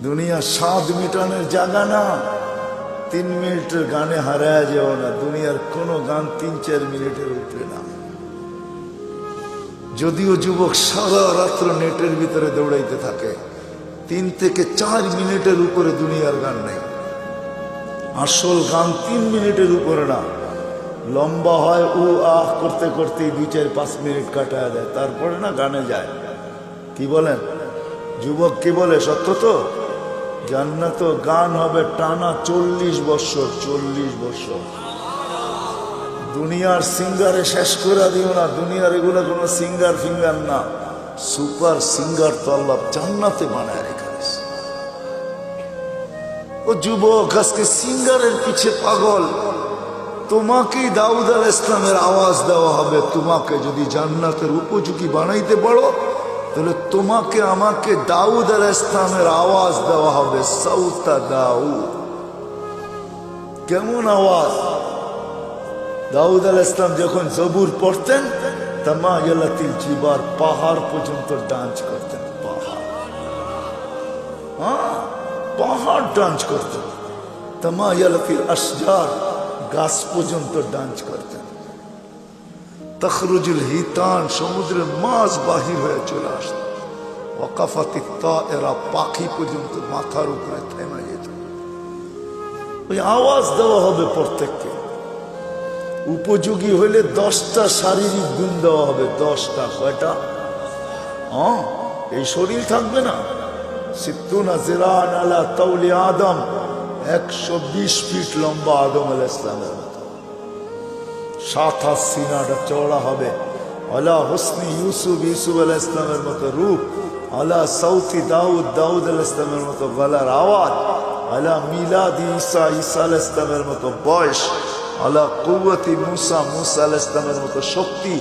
দুনিয়া স্বাদ মিটানোর জায়গা না। 3 মিনিটের গানে হারায় যাও না। দুনিয়ার কোনো গান 3-4 মিনিটের উপরে না। যদিও যুবক সারা রাত্র নেটের ভিতরে দৌড়াইতে থাকে, 3 থেকে 4 মিনিটের উপরে দুনিয়ার গান নেই। আসল গান 3 মিনিটের উপরে না। লম্বা হয় ও আহ করতে করতে 2-4-5 মিনিট কাটায় দেয়, তারপরে না গানে যায়। কি বলেন যুবক, কি বলে? সত্য তো। জান্নাত গান হবে টানা 40 বছর। 40 বছর। দুনিয়ার সিঙ্গারে শেষ করে দিও না। দুনিয়ার এগুলো কোনো সিঙ্গার ফিঙ্গার না, সুপার সিঙ্গার তো আল্লাহ জান্নাতে বানায় রেখেছে। ও যুবক, আজকে সিঙ্গারের পিছে পাগল। তোমাকেই দাউদ আলাইহিস সালামের আওয়াজ দেওয়া হবে। তোমাকে যদি জান্নাতের উপযোগী বানাইতে পারো, তাহলে তোমাকে আমাকে দাউদ আলাইহিস সালামের আওয়াজ দেওয়া হবে। সাউতা দাউদ। কেমন আওয়াজ? দাউদ আলাইহিস সালাম যখন জবুর পড়তেন, তামায়ালাতিল জিবার, পাহাড় পর্যন্ত ডান্স করতেন। পাহাড়, হ্যাঁ, পাহাড় ডান্স করতেন। তামায়ালাতিল আশজার, গাছ পর্যন্ত ডান্স করতেন। তখরুজুল হিতান, সমুদ্রের মাছ বাহির হয়ে চলে আসত। ওয়াকাফাতিত তায়রা, পাখি পর্যন্ত মাথার উপরে থেমে যেত। ওই আওয়াজ দেওয়া হবে প্রত্যেককে। উপযোগী হইলে 10টা শারীরিক গুণ দেওয়া হবে। 10টা। কয়টা? হ্যাঁ, এই শরীর থাকবে না। সিত্তুনা জিরান আলা তাওলি আদম, 120 ফিট লম্বা আদম আলাইহিস সালামের মতো। 7 হাত সিনাটা চওড়া হবে। আলা হুসনি ইউসুফ, ইউসুফ আলাইহিস সালামের মতো রূপ। আলা সাউতি দাউদ, দাউদ আলাইহিস সালামের মতো গলার আওয়াজ। আলা মিলাদি ঈসা, ঈসা আলাইহিস সালামের মতো বয়স। আলা কুওয়াতি মুসা, মুসা আলাইহিস সালামের মতো শক্তি।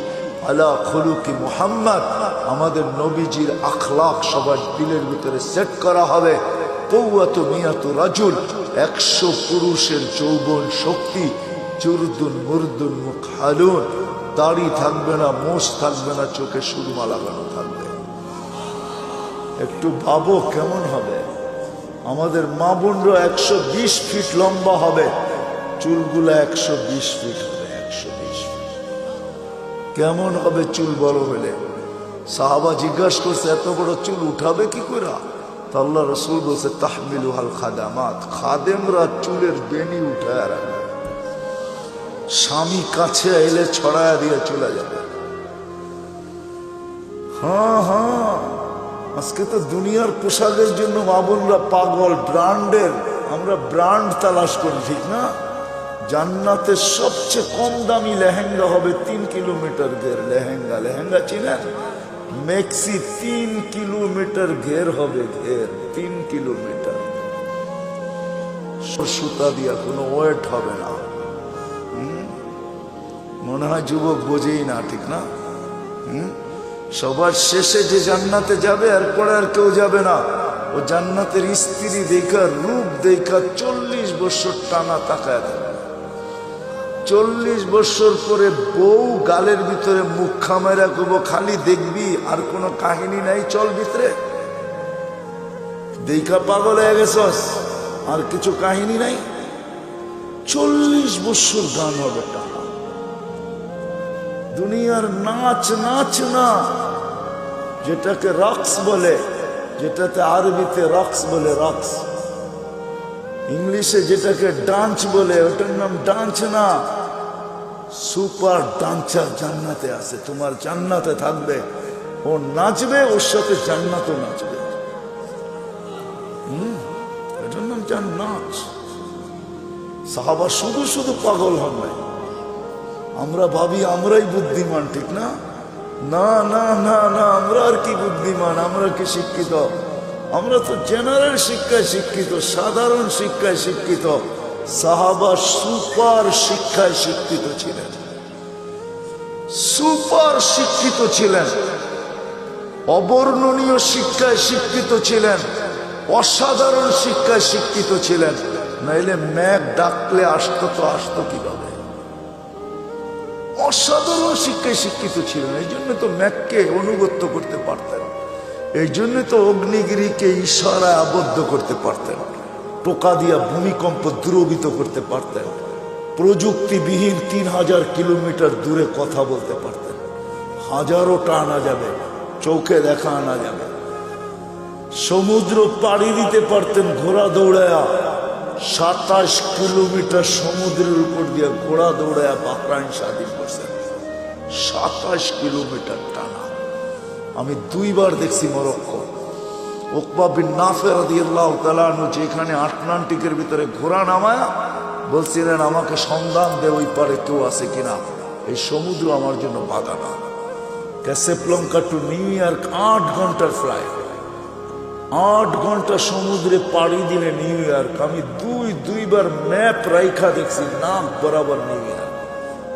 আলা খুলুকি মুহাম্মদ, আমাদের নবীজির আখলাক সবার দিলের ভিতরে সেট করা হবে। কুওয়াতু মিয়াতু রাজুল, 100 পুরুষের যৌবন শক্তি। জুরদুন মুরদুন মুকহালুন, দাড়ি থাকবে না, মোষ থাকবে না, চোখে সুরমা লাগানো থাকবে। একটু ভাবো কেমন হবে। আমাদের মা বোনরা 120 ফিট লম্বা হবে, চুলগুলা 120 ফিট হবে। 120 ফিট কেমন হবে চুল বড় হলে? সাহাবা জিজ্ঞাসা করছে, এত বড় চুল উঠাবে কি করে? তো আল্লাহ রাসূল বলছে, তাহমিলুহাল খাদামাত, খাদেমরা চুলের বেনি উঠায় রাখবে। স্বামী কাছে এলে ছড়ায়া দিয়ে চলে যাবে। হ্যাঁ হ্যাঁ, আজকে তো দুনিয়ার পোশাকের জন্য মা বোনরা পাগল। ব্র্যান্ডের, আমরা ব্র্যান্ড তালাশ করি, ঠিক না? জান্নাতের সবচেয়ে কম দামি লেহেঙ্গা হবে 3 কিলোমিটার ঘের। লেহেঙ্গা, লেহেঙ্গা চিনেন? মেক্সি 3 কিলোমিটার ঘের হবে। ঘের 3 কিলোমিটার। সুতা দিয়া কোনো ওয়েট হবে না। মনে হয় যুবক বোঝেই না, ঠিক না? সবার শেষে যে জান্নাতে যাবে, এরপরে আর কেউ যাবে না। ও জান্নাতের স্ত্রী দেখা, রূপ দেখা 40 বছর টানা তাকায় দেবে। 40 বছর পরে বউ গালের ভিতরে মুখ খামাইরা কব, খালি দেখবি, আর কোনো কাহিনী নাই, চল ভিতরে। দেখা পাগল হয়ে গেছস, আর কিছু কাহিনী নাই। 40 বছর গান হবে টানা। দুনিয়ার নাচ, নাচ না, যেটাকে রক্স বলে, যেটাতে আরবিতে রক্স বলে, রক্স। ইংলিশে যেটাকে ডান্স বলে, ওটার নাম ডান্স না। সুপার ডান্সার জান্নাতে আছে। তোমার জান্নাতে থাকবে, ও নাচবে, ওর সাথে জান্নাতও নাচবে। এটার নাম জান্নাত। সাহাবা শুধু শুধু পাগল হন নাই। আমরা ভাবি আমরাই বুদ্ধিমান, ঠিক না? না না না না, আমরা আর কি বুদ্ধিমান, আমরা কি শিক্ষিত? আমরা তো জেনারেল শিক্ষায় শিক্ষিত, সাধারণ শিক্ষায় শিক্ষিত। সাহাবা সুপার শিক্ষায় শিক্ষিত ছিলেন, সুপার শিক্ষিত ছিলেন, অবর্ণনীয় শিক্ষায় শিক্ষিত ছিলেন, অসাধারণ শিক্ষায় শিক্ষিত ছিলেন। নাইলে ম্যাক ডাকলে আসতো তো আসতো কিভাবে? অসাধারণ শিক্ষায় শিক্ষিত ছিলেন, এই জন্য তো ম্যাককে অনুগত্য করতে পারতেন। এই জন্য তো অগ্নিগিরিকে ইশারায় আবদ্ধ করতে পারতেন, টোকা দিয়া ভূমিকম্প দ্রবিত করতে পারতেন, প্রযুক্তিবিহীন 3000 কিলোমিটার দূরে কথা বলতে পারতেন, হাজারোটা আনা যাবে, চোখে দেখা আনা যাবে, সমুদ্র পাড়ি দিতে পারতেন ঘোড়া দৌড়ায়া, 27 কিলোমিটার সমুদ্রের উপর দিয়ে ঘোড়া দৌড়ায়া বাহরাইন স্বাধীন করছেন, 27 কিলোমিটার টানা। আমি 2 বার দেখছি মরক্কো। উকবা বিন নাফে রাদিয়াল্লাহু তাআলা আনহু যেখানে আটলান্টিকের ভিতরে ঘোড়া নামায়া বলছিলেন, আমাকে সন্ধান দে ওই পারে কেউ আছে কিনা, এই সমুদ্র আমার জন্য বাধা না। ক্যাসাব্লাঙ্কা টু নিউ ইয়র্ক 8 ঘন্টার ফ্লাইট, 8 ঘন্টা সমুদ্রে পাড়ি দিলে নিউ ইয়র্ক। আমি দুইবার ম্যাপ রাইখা দেখছি, নাক বরাবর নিউ ইয়র্ক।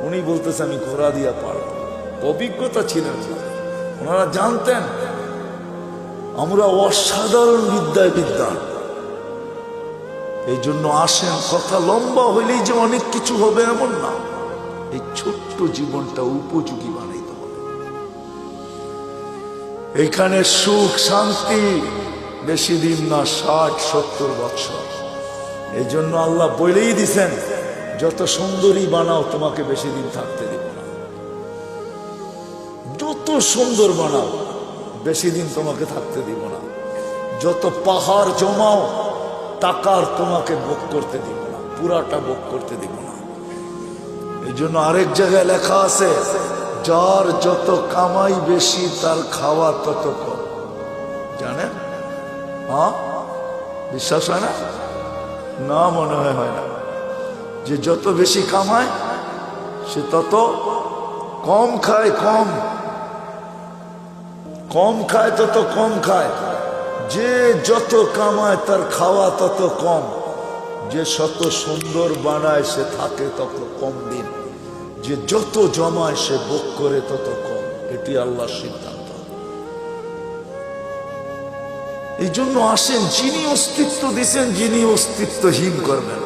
উনি বলতেছে আমি ঘোড়া দিয়া পারব, অভিজ্ঞতা ছিলেন, ওনারা জানতেন আমরা অসাধারণ বিদ্যায় বিদ্যান। এই জন্য আসেন, কথা লম্বা হইলেই যে অনেক কিছু হবে এমন না, এই ছোট্ট জীবনটা উপযোগী বানাইতে হবে। এখানে সুখ শান্তি বেশি দিন না, 60-70 বছর। এই জন্য আল্লাহ বলেই দিছেন, যত সুন্দরী বানাও তোমাকে বেশি দিন থাকতে দিব না, যত সুন্দর বানাও বেশি দিন তোমাকে থাকতে দিব না, যত পাহাড় জমাও টাকার তোমাকে ভোগ করতে দিব না, পুরাটা ভোগ করতে দিব না। এই জন্য আরেক জায়গায় লেখা আছে, যার যত কামাই বেশি তার খাওয়া তত কম। জানেন? হ্যাঁ, বিশ্বাস হয় না? না, মনে হয় না। যে যত বেশি কামায় সে তত কম খায়, কম খায় তত কম খায়। যে যত কামায় তার খাওয়া তত কম। যে শত সুন্দর বানায় সে থাকে তত কম দিন। যে যত জমায় সে ভোগ করে তত কম। এটি আল্লাহর সিদ্ধান্ত। এই জন্য আসেন, যিনি অস্তিত্ব দিছেন, যিনি অস্তিত্বহীন করবেন,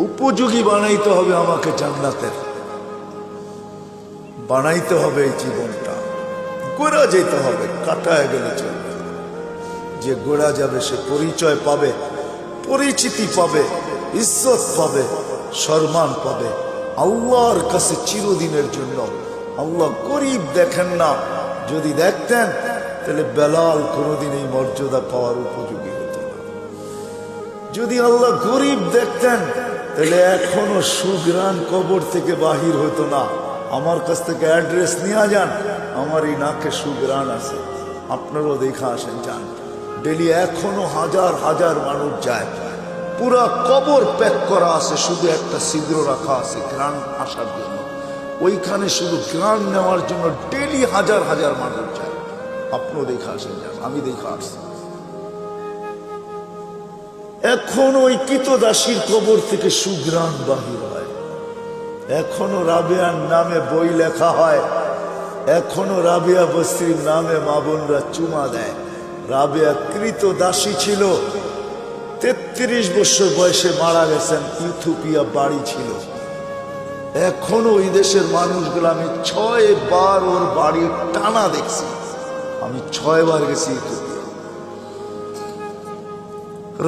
উপযোগী বানাইতে হবে আমাকে জান্নাতের, বানাইতে হবে এই জীবনটা। গোড়া যেতে হবে, কাটায় গেলে চলবে। যে গোড়া যাবে সে পরিচয় পাবে, পরিচিতি পাবে, ইজ্জত পাবে, সম্মান পাবে আল্লাহর কাছে চিরদিনের জন্য। আল্লাহ গরিব দেখেন না, যদি দেখতেন তাহলে বেলাল কোনোদিন এই মর্যাদা পাওয়ার উপযোগী হতো না। যদি আল্লাহ গরিব দেখতেন তাহলে এখনো সুগ্রাণ কবর থেকে বাহির হতো না। আমার কাছ থেকে অ্যাড্রেস নিয়ে যান, আমার এই নাকে সুগ্রাণ আছে, আপনারাও দেখা আসেন, যান। ডেলি এখনো হাজার হাজার মানুষ যায়, পুরা কবর প্যাক করা আছে, শুধু একটা ছিদ্র রাখা আছে গ্রাণ আসার জন্য। ওইখানে শুধু গ্রাণ নেওয়ার জন্য ডেলি হাজার হাজার মানুষ যায়। আপনিও দেখা আসেন, যান, আমি দেখা আসছি। এখন ওই কিতদাসীর কবর থেকে সুগ্রাণ বাহির হয়। এখনো রাবেয়ার নামে বই লেখা হয়, এখনো রাবেয়া বস্তির নামে মা বোনরা চুমা দেয়। রাবেয়া কৃতদাসী ছিল, 33 বছর বয়সে মারা গেছেন, ইথিওপিয়া বাড়ি ছিল। এখনো ওই দেশের মানুষগুলো, আমি 6 বার ওর বাড়ি টানা দেখছি, আমি 6 বার গেছি ইথিওপিয়া।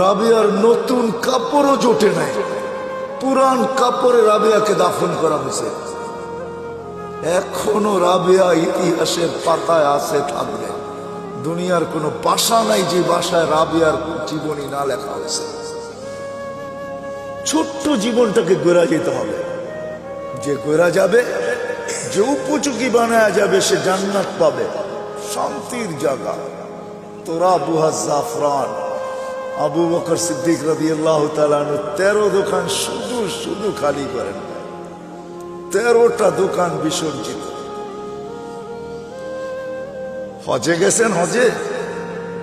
রাবেয়ার নতুন কাপড়ও জোটে নাই, পুরান কাপড়ে রাবেয়াকে দাফন করা হয়েছে। এখনো রাবেয়া ইতিহাসের পাতায় আছে, থাকবে। দুনিয়ার কোনো ভাষা নাই যে ভাষায় রাবেয়ার জীবনী না লেখা হয়েছে। ছোট্ট জীবনটাকে গড়া যেতে হবে। যে গড়া যাবে, যে উপযোগী বানায় যাবে, সে জান্নাত পাবে, শান্তির জায়গা। তোরা বুহা জাফরান। আবু বকর সিদ্দিক রাদিয়াল্লাহু তাআলা আনহু 13 দোকান শুধু খালি করেন, 13টা দোকান বিসর্জিত। হজে গেছেন, হজে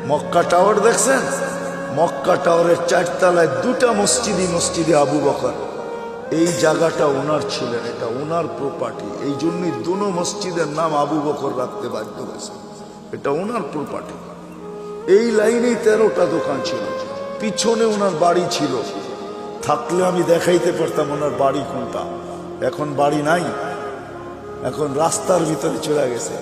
মক্কা টাওয়ার দেখছেন? মক্কা টাওয়ারের 4 তলায় 2টা মসজিদে আবু বকর। এই জায়গাটা ওনার ছিলেন, এটা ওনার প্রপার্টি। এই জন্যই দুনো মসজিদের নাম আবু বকর রাখতে বাধ্য হয়েছে, এটা ওনার প্রপার্টি। এই লাইনেই 13টা দোকান ছিল। পিছনে ওনার বাড়ি ছিল, থাকলে আমি দেখাইতে পারতাম ওনার বাড়ি কোনটা। এখন বাড়ি নাই, এখন রাস্তার ভিতরে চলে গেছে।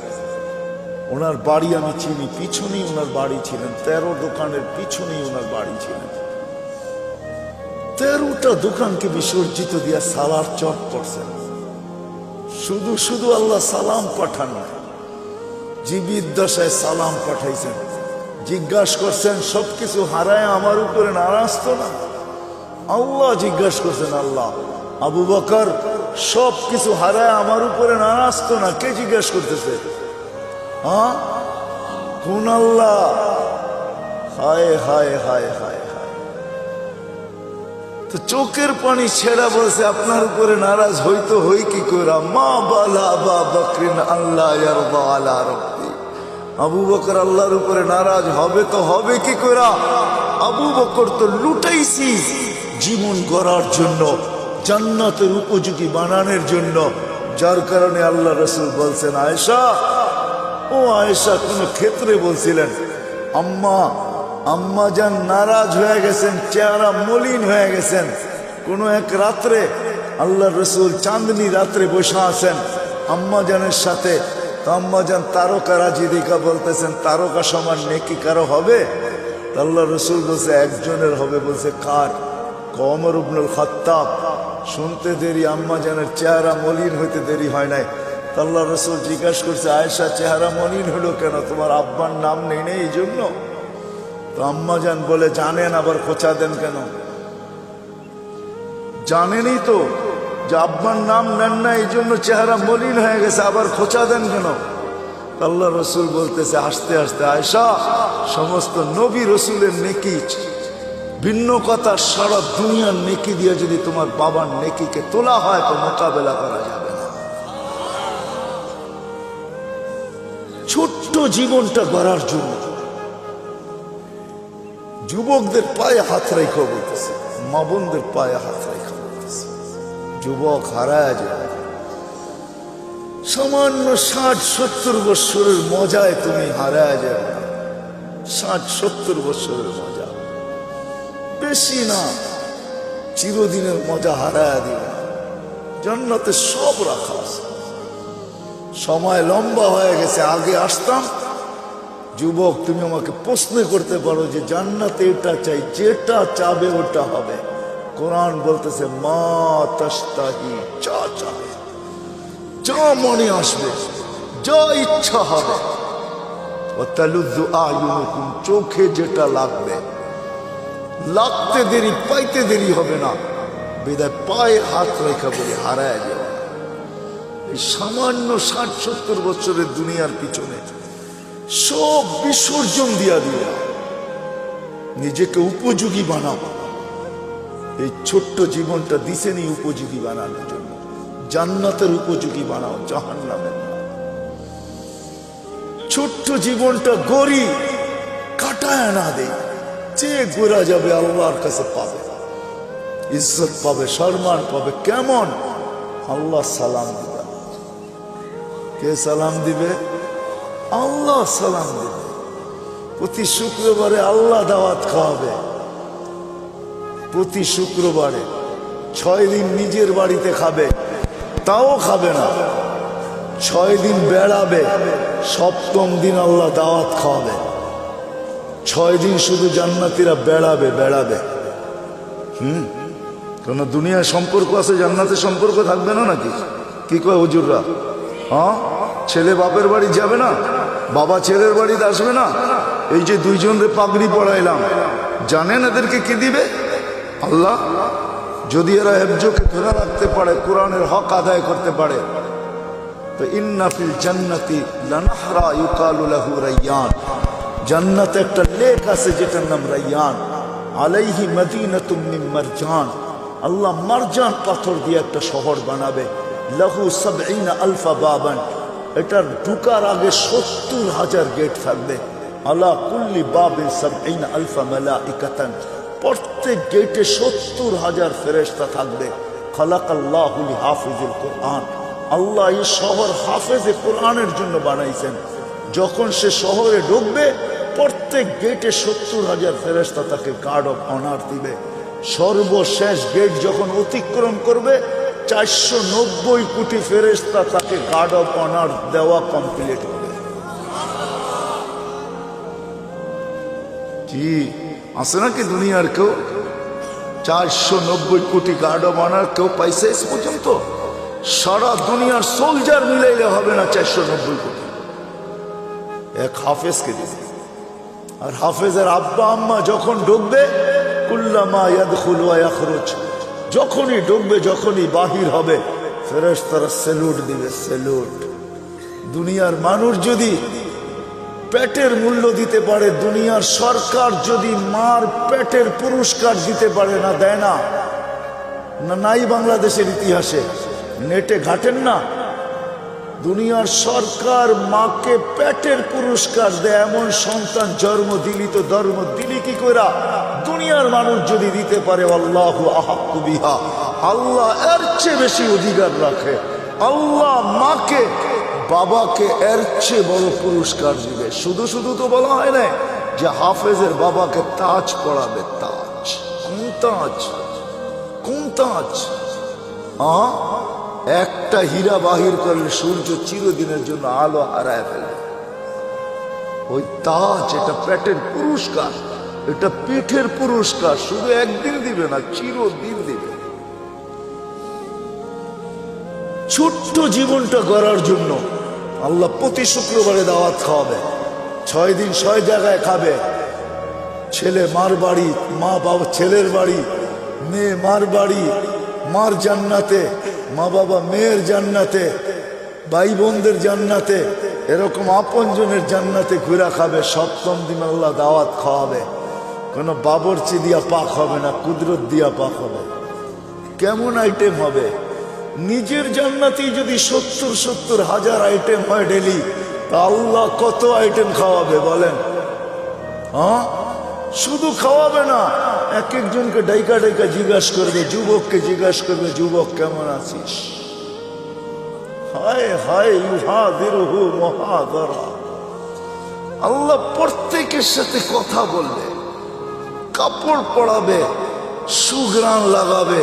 ওনার বাড়ি আমি চিনি, পিছনেই ওনার বাড়ি ছিলেন, 13 দোকানের পিছনেই ওনার বাড়ি ছিলেন। 13টা দোকানকে বিসর্জিত দিয়া সালার চট করছেন। শুধু শুধু আল্লাহ সালাম পাঠান না, জীবিত দশায় সালাম পাঠাইছেন। জিজ্ঞাসা করছেন সবকিছু হারায় আমার উপরে নারাজ তো না? আল্লাহ জিজ্ঞাসা করছেন, আল্লাহ আবু বকর সবকিছু হারায় আমার উপরে নারাজ তো না? কে জিজ্ঞাসা করতেছে? হ্যাঁ, কোন আল্লাহ? হায় হায় হায় হায় হায়। তো চোখের পানি ছেড়া বলছে আপনার উপরে নারাজ হইতো হই কি কইরা? মা বালা আবা বকরিন আল্লাহ ইয়ারদা আলা রাব্বি। আবু বকর আল্লাহর উপরে নারাজ হবে তো হবে কি কইরা? আবু বকর তো লুটাইছি জীবন গড়ার জন্য, জান্নাতের উপযোগী বানানোর জন্য, যার কারণে আল্লাহ রাসূল বলছেন, আয়েশা, ও আয়েশা, কোন ক্ষেত্রে বলছিলেন আম্মা যান নারাজ হয়ে গেছেন, চেহারা মলিন হয়ে গেছেন। কোন এক রাত্রে আল্লাহ রসুল চাঁদনি রাত্রে বসে আছেন আম্মা জানের সাথে। তো আম্মা যান তারকা রাজি দেখা বলতেছেন, তারকা সমান নেকি কারো হবে? আল্লাহ রসুল বলছে একজনের হবে। বলছে কার? ওমর ইবনুল খাত্তাব। শুনতে দেরি, আম্মা জানের চেহারা মলিন হইতে দেরি হয় নাই। আল্লাহ রসুল জিজ্ঞাসা করছে, আয়েশা চেহারা মলিন হলো কেন? তোমার আব্বার নাম নেই নেই এই জন্য? তো আম্মা জান বলে, জানেন, আবার খোঁচা দেন কেন? জানেনই তো যে আব্বার নাম নেন না, এই জন্য চেহারা মলিন হয়ে গেছে, আবার খোঁচা দেন কেন? আল্লাহ রসুল বলতেছে আস্তে আস্তে, আয়েশা, সমস্ত নবী রসুলের নেকি ভিন্ন কথা, সারা দুনিয়ার নেকি দিয়ে যদি তোমার বাবার নেকিকে তোলা হয় তো মোকাবেলা করা যাবে না। ছোট্ট জীবনটা গড়ার জন্য যুবকদের পায়ে হাত রেখে বলতেছে, মা বোনদের পায়ে হাত রেখে বলতেছে, যুবক হারায় যায়। সামান্য 60-70 বছরের মজায় তুমি হারায় যাবে। 60-70 বছরের মজা, বেশি না, চিরদিনের মজা হারায় দিবে। জান্নাতে সব রাখা আছে। সময় লম্বা হয়ে গেছে, আগে আসতাম। যুবক, তুমি আমাকে প্রশ্ন করতে পারো যে জান্নাতে এটা চাই, যেটা চাবে ওটা হবে। কোরআন বলতেছে মা তাশতাহি, যা চাবে, যা মনে আসবে, যা ইচ্ছা হবে। ওয়াতালুযু আ'য়ুনুকুম, চোখে যেটা লাগবে, লাগতে দেরি, পাইতে দেরি হবে না। বিদায় পায়ে হাত রেখা বলে হারায় যাবে। এই সামান্য 60-70 বছরের দুনিয়ার পিছনে সব বিসর্জন দিয়া দিয়া নিজেকে উপযোগী বানাবো। এই ছোট্ট জীবনটা দিছেনি উপযোগী বানানোর জন্য। জান্নাতের উপযোগী বানাও, জাহান্নামের না। ছোট্ট জীবনটা গড়ি, কাটায় না দেই, যে গোরা যাবে আল্লাহর কাছে পাবে, ইজ্জত পাবে, সম্মান পাবে। কেমন? আল্লাহ সালাম দিবে। কে সালাম দিবে? আল্লাহ সালাম দিবে। প্রতি শুক্রবারে আল্লাহ দাওয়াত খাওয়াবে। প্রতি শুক্রবারে 6 দিন নিজের বাড়িতে খাবে, তাও খাবে না। 6 দিন বেড়াবে, 7ম দিন আল্লাহ দাওয়াত খাওয়াবে। 6 দিন শুধু জান্নাতীরা বেড়াবে বেড়াবে। কোন দুনিয়ার সম্পর্ক আছে, জান্নাতের সম্পর্ক থাকবে না নাকি? কি কয় হুজুররা? হ্যাঁ, ছেলে বাপের বাড়ি যাবে না, বাবা ছেলের বাড়িতে আসবে না। এই যে 2 জনের পাগড়ি পড়াইলাম, জানেন এদেরকে কি দিবে? আল্লাহ। যদি এরা হেফজকে ধরে রাখতে পারে, কোরআনের হক আদায় করতে পারে, তো ইন্না ফিল জান্নাতি লানাহরা ইউকালু লাহু রায়্যান, জান্নাতে একটা লেক আছে যেটার নাম রায়্যান। আলাইহি মদিনাতুম মিন মারজান, আল্লাহ মারজান পাথর দিয়ে একটা শহর বানাবে। লাহু 70 আলফা বাবান, এটার ঢুকার আগে 70,000 গেট থাকবে। আলা কুল্লি বাবিন 70 আলফা মালাইকাতান, প্রত্যেক গেটে 70,000 ফেরেশতা থাকবে। খালাকাল্লাহু লিহাফিজিল কুরআন, আল্লাহ এই শহর হাফেজে কোরআনের জন্য বানাইছেন। যখন সে শহরে ঢুকবে, প্রত্যেক গেটে 70,000 ফেরেশতা তাকে গার্ড অফ অনার দিবে। সর্বশেষ গেট যখন অতিক্রম করবে, 490 কোটি ফেরেশতা তাকে গার্ড অফ অনার দেওয়া কমপ্লিট হবে। কি আছে নাকি দুনিয়ার কেউ 490 কোটি গার্ডও বানার কেউ পাইছে এস পর্যন্ত? সারা দুনিয়ার সোলজার মিলাইলে হবে না 490 কোটি। এক হাফেজকে দিবে। আর হাফেজের আব্বা আম্মা যখন ঢুকবে, কুল্লামা ইয়াদখুলু ওয়া ইয়াখরুজ, যখনই ঢুকবে যখনই বাহির হবে ফেরেশতারা স্যালুট দিবে, স্যালুট। দুনিয়ার মানুষ যদি পেটের মূল্য দিতে পারে, দুনিয়ার সরকার যদি মার পেটের পুরস্কার দিতে পারে, না দেয় না? নাই বাংলাদেশের ইতিহাসে নেটে ঘাটেন না? দুনিয়ার সরকার মাকে পেটের পুরস্কার দেয়, এমন সন্তান জন্ম দিলি তো ধর্ম দিলি কি কইরা? দুনিয়ার মানুষ যদি দিতে পারে, আল্লাহু আহাক্কু বিহা, আল্লাহ এর চেয়ে বেশি অধিকার রাখে। আল্লাহ মাকে বাবাকে এর চেয়ে বড় পুরস্কার দিবে। শুধু শুধু তো বলা হয় না যে হাফেজের বাবাকে তাজ পড়াবে। তাজ? কোন তাজ? কোন তাজ? একটা হীরা বাহির করলে সূর্য চিরদিনের জন্য আলো হারায় ফেলবে। ওই তাজ, এটা পেটের পুরস্কার, এটা পিঠের পুরস্কার। শুধু একদিন দিবে না, চিরদিন দিবে। ছোট্ট জীবনটা গড়ার জন্য আল্লাহ প্রতি শুক্রবারে দাওয়াত খাওয়াবে। 6 দিন 6 জায়গায় খাবে। ছেলে মার বাড়ি, মা বাবা ছেলের বাড়ি, মেয়ে মার বাড়ি, মার জান্নাতে, মা বাবা মেয়ের জান্নাতে, ভাই বোনদের জান্নাতে, এরকম আপনজনের জান্নাতে ঘুরা খাবে। 7ম দিন আল্লাহ দাওয়াত খাওয়াবে। কোনো বাবরচি দিয়া পাক হবে না, কুদরত দিয়া পাক হবে। কেমন আইটেম হবে? নিজের জান্নাতেই যদি 70 হাজার আইটেম হয় ডেলি, তা আল্লাহ কত আইটেম খাওয়াবে বলেন? শুধু খাওয়াবে না, এক একজনকে ডাইকা ডাইকা জিজ্ঞাসা করবে। যুবককে জিজ্ঞাসা করবে, যুবক কেমন আছিস? হায় হায় ইউহাদিরুহু মুহাদারা। আল্লাহ প্রত্যেকের সাথে কথা বলবে, কাপড় পরাবে, সুঘ্রাণ লাগাবে,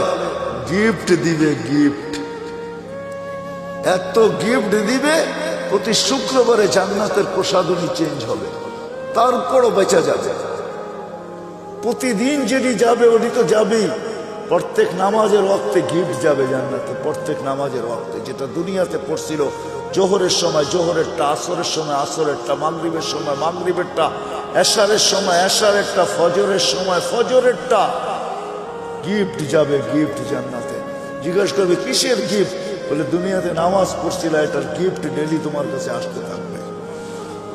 গিফট দিবে। গিফট, এত গিফট দিবে, প্রতি শুক্রবারে জান্নাতের প্রসাদনী চেঞ্জ হবে। তারপরও বেঁচে যাবে। প্রতিদিন যেটি যাবে ওটি তো যাবেই। প্রত্যেক নামাজের ওয়াক্তে গিফট যাবে জান্নাতে। প্রত্যেক নামাজের ওয়াক্তে, যেটা দুনিয়াতে পড়ছিল জোহরের সময় জোহরেরটা, আসরের সময় আসরেরটা, মাগরিবের সময় মাগরিবেরটা, এশারের সময় এশারেরটা, ফজরের সময় ফজরেরটা, গিফট যাবে। গিফট জান্নাতে। জিজ্ঞাসা করবে কিসের গিফট? বলে দুনিয়াতে নামাজ পড়ছিল, এটার গিফট ডেলি তোমার কাছে আসতে থাকবে।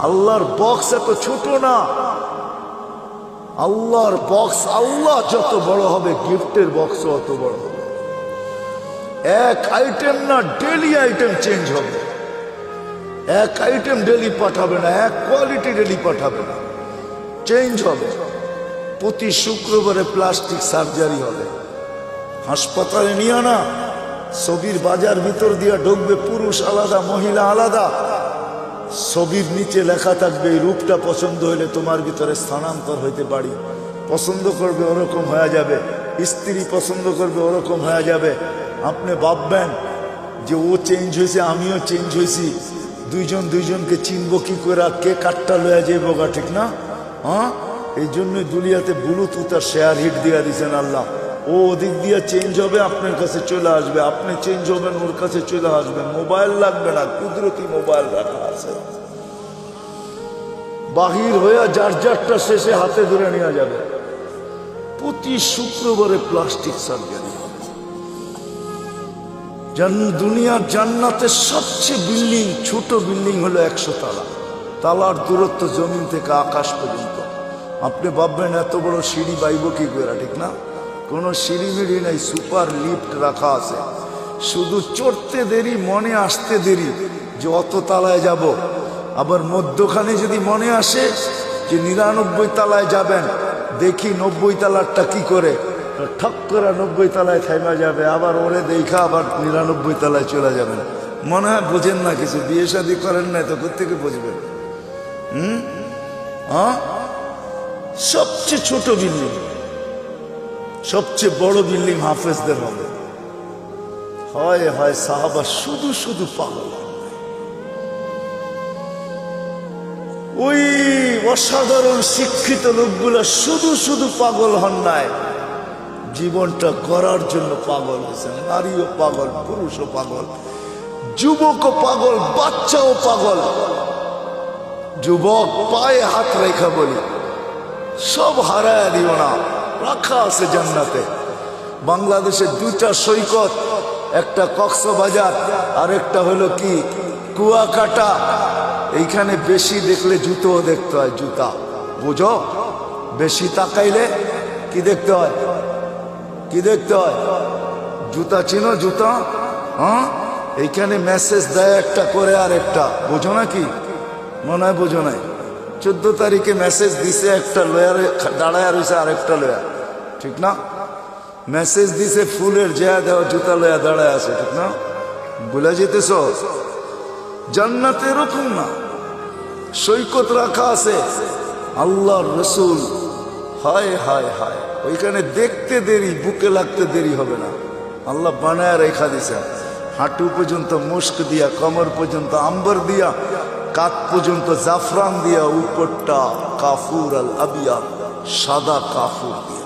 আল্লাহর বক্স এত ছোট না। আল্লাহর বক্স, আল্লাহ যত বড় হবে গিফটের বক্সও অত বড় হবে। এক আইটেম না, ডেলি আইটেম চেঞ্জ হবে। এক আইটেম ডেলি পাঠাবে না, এক কোয়ালিটি ডেলি পাঠাবে না, চেঞ্জ হবে। প্রতি শুক্রবারে প্লাস্টিক সার্জারি হবে। হাসপাতালে নিয়ে না, ছবির বাজার ভিতর দিয়া ঢুকবে, পুরুষ আলাদা মহিলা আলাদা। ছবির নিচে লেখা থাকবে, এই রূপটা পছন্দ হইলে তোমার ভিতরে স্থানান্তর হইতে পারি। পছন্দ করবে ওরকম হয়ে যাবে, স্ত্রী পছন্দ করবে ওরকম হয়ে যাবে। আপনি ভাববেন যে ও চেঞ্জ হয়েছে, আমিও চেঞ্জ হয়েছি, দুইজন দুইজনকে চিনব কি করে? কে কাটটা লয়া যাইব গা, ঠিক না? এই জন্যই দুনিয়াতে ব্লুটুথ আর শেয়ার হিট দিয়া দিয়েছেন আল্লাহ। ও ওদিক দিয়ে চেঞ্জ হবে, আপনার কাছে চলে আসবে। আপনি চেঞ্জ হবেন, ওর কাছে চলে আসবে। মোবাইল লাগবে না, কুদরতি মোবাইল রাখা আছে। বাহির হয়ে যার যারটা শেষে হাতে ধরে নেওয়া যাবে। প্রতি শুক্রবারে প্লাস্টিক সার্জারি হবে। দুনিয়ার জান্নাতের সবচেয়ে বিল্ডিং, ছোট বিল্ডিং হলো 100 তালা। তালার দূরত্ব জমিন থেকে আকাশ পর্যন্ত। আপনি ভাববেন এত বড় সিঁড়ি বাইব কি করে, ঠিক না? কোনো সিঁড়ি মিড়ি নাই, সুপার লিফট রাখা আছে। শুধু চড়তে দেরি, মনে আসতে দেরি যে অত তালায় যাব। আবার মধ্যখানে যদি মনে আসে যে 99 তালায় যাবেন, দেখি 90 তালারটা কি করে, ঠক করে 90 তালায় থেমে যাবে। আবার ওরে দেখা আবার 99 তালায় চলে যাবেন। মনে হয় বোঝেন না কিছু, বিয়ে শাদী করেন না, তো কোথেকে বুঝবেন? সবচেয়ে ছোট বিল্ডিং, সবচেয়ে বড় বিল্ডিং হাফেজদের হবে। হয় হয় সাহাবা শুধু শুধু পাগল। ওই অসাধারণ শিক্ষিত লোকগুলো শুধু শুধু পাগল হন নাই, জীবনটা গড়ার জন্য পাগল হয়েছেন। নারীও পাগল, পুরুষও পাগল, যুবকও পাগল, বাচ্চাও পাগল। যুবক পায়ে হাত রেখা বলি, সব হারায় দিও না, রাখা আছে জান্নাতে। বাংলাদেশের দুইটা সৈকত, একটা কক্সবাজার আর একটা হলো কি কুয়াকাটা। এইখানে বেশি দেখলে জুতোও দেখতে হয়, জুতা বুঝো, বেশি তাকাইলে কি দেখতে হয়, কি দেখতে হয়, জুতা চিনো, জুতা। হ্যাঁ, এইখানে মেসেজ দেয় একটা করে আর একটা, বোঝো না কি? মনে হয় বোঝো নাই। 14 তারিখে মেসেজ দিছে, একটা লয়ারে দাঁড়ায় রয়েছে আর একটা লয়া, ঠিক না? মেসেজ দিছে ফুলের জয়া দেওয়া, জুতা লয়া দাঁড়ায় আছে, ঠিক না? ভুলে যেতেছ? জান্নাতে এরকম না, সৈকত রাখা আছে। আল্লাহর রসুল, হায় হায় হায়, ওইখানে দেখতে দেরি, বুকে লাগতে দেরি হবে না। আল্লাহ বানায় রেখা দিছে, হাঁটু পর্যন্ত মুস্ক দিয়া, কমর পর্যন্ত আম্বর দিয়া, কাক পর্যন্ত জাফরান দিয়া, উপরটা কাফুর আল আবিয়া, সাদা কাফুর দিয়া।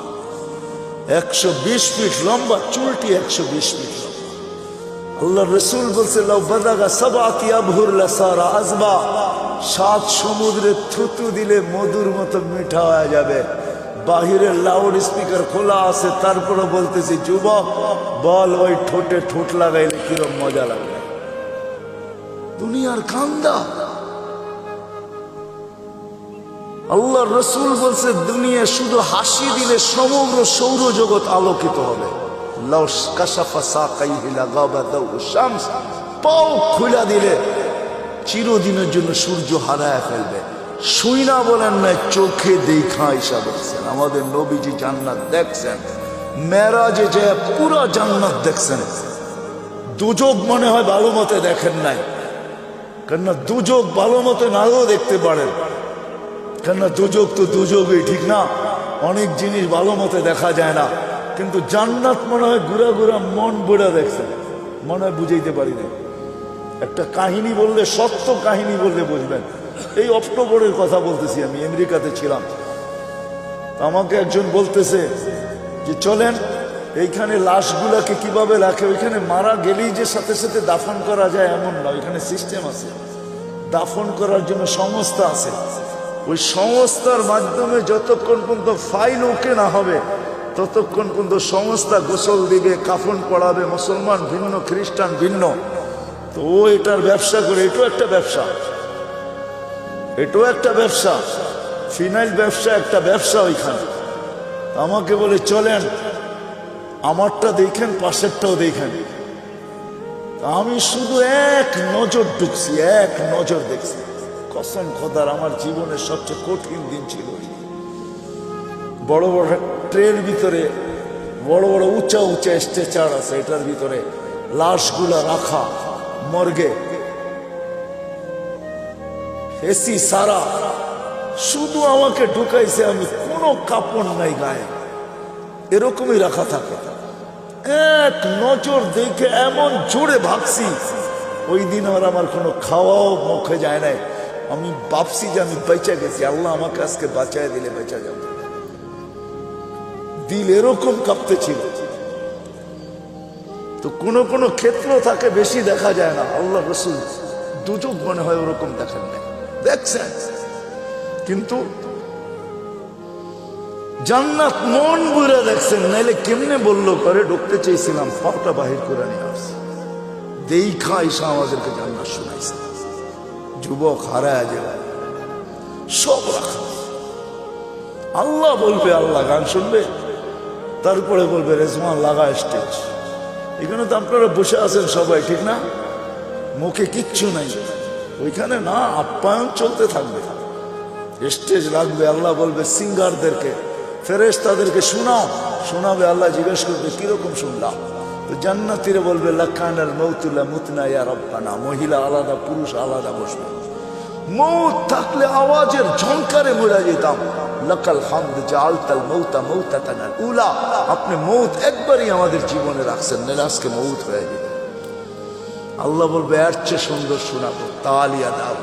120 ফিট লম্বা, চুলটি 120 ফিট লম্বা। আল্লাহ রসুল বলছে, লাউ বাদাগা সাবাতি আবহুর লাসারা আজবা, 7 সমুদ্রে থুতু দিলে মধুর মতো মিঠা হয়ে যাবে। বাহিরের লাউড স্পিকার খোলা আছে, তারপরে বলতেছি, যুবক বল, ওই ঠোঁটে ঠোঁট লাগাইলে কিরম মজা লাগবে। দুনিয়ার কান্দা। আল্লাহ রসুল বলছে, দুনিয়া শুধু হাসি দিলে সমগ্র সৌরজগৎ আলোকিত হবে। পাও খুলা দিলে চিরদিনের জন্য সূর্য হারায় ফেলবে। শুই না বলেন না, চোখে দেখা ঈশা বলছেন। আমাদের নবীজি জান্নাত দেখছেন, মেরাজে যে পুরো জান্নাত দেখছেন। দুজক মনে হয় ভালো মতে দেখেন নাই, কেননা দুজক ভালো মতে নাও দেখতে পারেন, কেননা দুজক তো দুজকই, ঠিক না? অনেক জিনিস ভালো মতে দেখা যায় না, কিন্তু জান্নাত মনে হয় ঘুরা ঘুরা মন বুড়া দেখছেন, মনে হয় বুঝাইতে পারি না। একটা কাহিনী বললে, সত্য কাহিনী বললে বুঝবেন। এই অক্টোবরের কথা বলতেছি, আমি আমেরিকাতে ছিলাম। আমাকে একজন বলতেছে যে চলেন, এইখানে লাশগুলাকে কিভাবে রাখে, ওইখানে মারা গেলেই যে সাথে সাথে দাফন করা যায় এমন না, ওইখানে সিস্টেম আছে, দাফন করার জন্য সংস্থা আছে। ওই সংস্থার মাধ্যমে যতক্ষণ পর্যন্ত ফাইল ওকে না হবে, ততক্ষণ পর্যন্ত সংস্থা গোসল দিবে, কাফন পড়াবে। মুসলমান ভিন্ন, খ্রিস্টান ভিন্ন, তো ও এটার ব্যবসা করে। এটাও একটা ব্যবসা, এটাও একটা ব্যবসা, ফিনাইল ব্যবসা, একটা ব্যবসা ওইখানে। আমাকে বলে চলেন, আমারটা দেখেন, পাশেরটাও দেখেন। আমি শুধু এক নজর ঢুকছি, এক নজর দেখছি। কসম খোদার, আমার জীবনের সবচেয়ে কঠিন দিন ছিল। বড় বড় ট্রেন ভিতরে, বড় বড় উঁচা উঁচা স্ট্রেচার আছে, এটার ভিতরে লাশগুলা রাখা মর্গে, এসি সারা, শুধু আমাকে ঢুকাইছে, আমি কোনো কাপড় নাই গায়ে, এরকমই রাখা থাকে। এক নজর দেখে এমন জোরে ভাগছি, ওই দিন আর আমার কোনো খাওয়াও মুখে যায় নাই। আমি ভাবছি যে আমি বেঁচে গেছি, আল্লাহ আমাকে আজকে বাঁচায় দিলে বেঁচে যাব। দিল এরকম কাঁপতে ছিল। তো কোনো কোনো ক্ষেত্র থাকে বেশি দেখা যায় না। আল্লাহ রসুল দুজক মনে হয় ওরকম দেখেন না, দেখছেন, কিন্তু জান্নাত মন বুড়া দেখছেন। নাইলে কেমনে বললো করে ঢুকতে চেয়েছিলাম, পাপটা বাহির করে নিয়ে আসছে। দেখা ঈশা আমাদেরকে জান্নাত শোনাইছে। যুবক হারায় যাবে, সব রাখা। আল্লাহ বলবে, আল্লাহ গান শুনবে, তারপরে বলবে রেজওয়ান লাগা স্টেজ। এখানে তো আপনারা বসে আছেন সবাই, ঠিক না? মুখে কিচ্ছু নাই, ওইখানে না, আপ্যায়ন চলতে থাকবে। স্টেজ লাগবে, আল্লাহ বলবে সিঙ্গারদেরকে, ফেরেশতাদেরকে শোনাও, শোনাবে। আল্লাহ জিজ্ঞেস করবে কিরকম শুনলাম? তো জান্নাতীরা বলবে লাকানাল মাউতুলা মুতনা ইয়া রাব্বানা। মহিলা আলাদা, পুরুষ আলাদা বসবে। মৌত থাকলে আওয়াজের ঝংকারে মরে যেতাম। লাকাল হামদ জাআলতাল মাউতা মাউতাতানাল উলা। আপনি মৌত একবারই আমাদের জীবনে রাখছেন, নাহলে আজকে মৌত হয়ে যেত। আল্লাহ বলবে এর চেয়ে সুন্দর শোনাবো, তালিয়া দাও।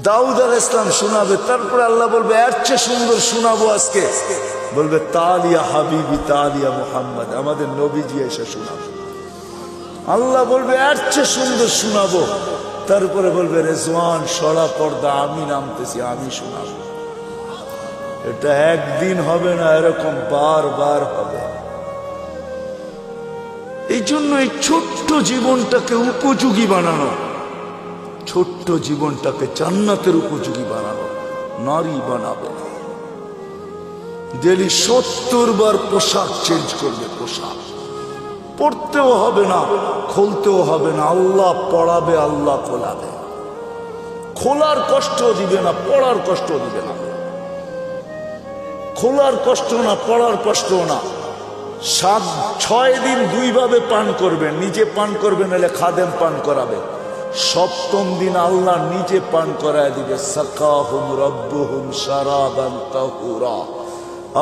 দাউদ আলাইহিস সালাম শোনাবে, তারপরে আল্লাহ বলবে এর চেয়ে সুন্দর শোনাবো আজকে, বলবে তালিয়া হাবিবি তালিয়া মুহাম্মদ, আমাদের নবীজি এসে শোনাবে। আল্লাহ বলবে এর চেয়ে সুন্দর শোনাবো, তারপরে বলবে রেজওয়ান সরা পর্দা আমি নামতেছি, আমি শোনাবো। এটা একদিন হবে না, এরকম বারবার হবে। এই জন্য এই ছোট্ট জীবনটাকে উপযোগী বানানো, ছোট্ট জীবনটাকে জান্নাতের উপযোগী বানানো। নারী বানাবে, ডেলি 70 বার পোশাক চেঞ্জ করবে, পোশাক পড়তেও হবে না, খুলতেও হবে না, আল্লাহ পড়াবে, আল্লাহ খোলাবে। খোলার কষ্ট দিবে না, পড়ার কষ্ট দিবে না, খোলার কষ্ট না, পড়ার কষ্ট না। 6 দিন 2 ভাবে পান করবেন, নিজে পান করবেন, এলে খাদেম পান করাবে। 7ম দিন আল্লাহ নিজে পান করায় দিবে। সাকাহুম রব্বুহুম শারাবান তাহুরা,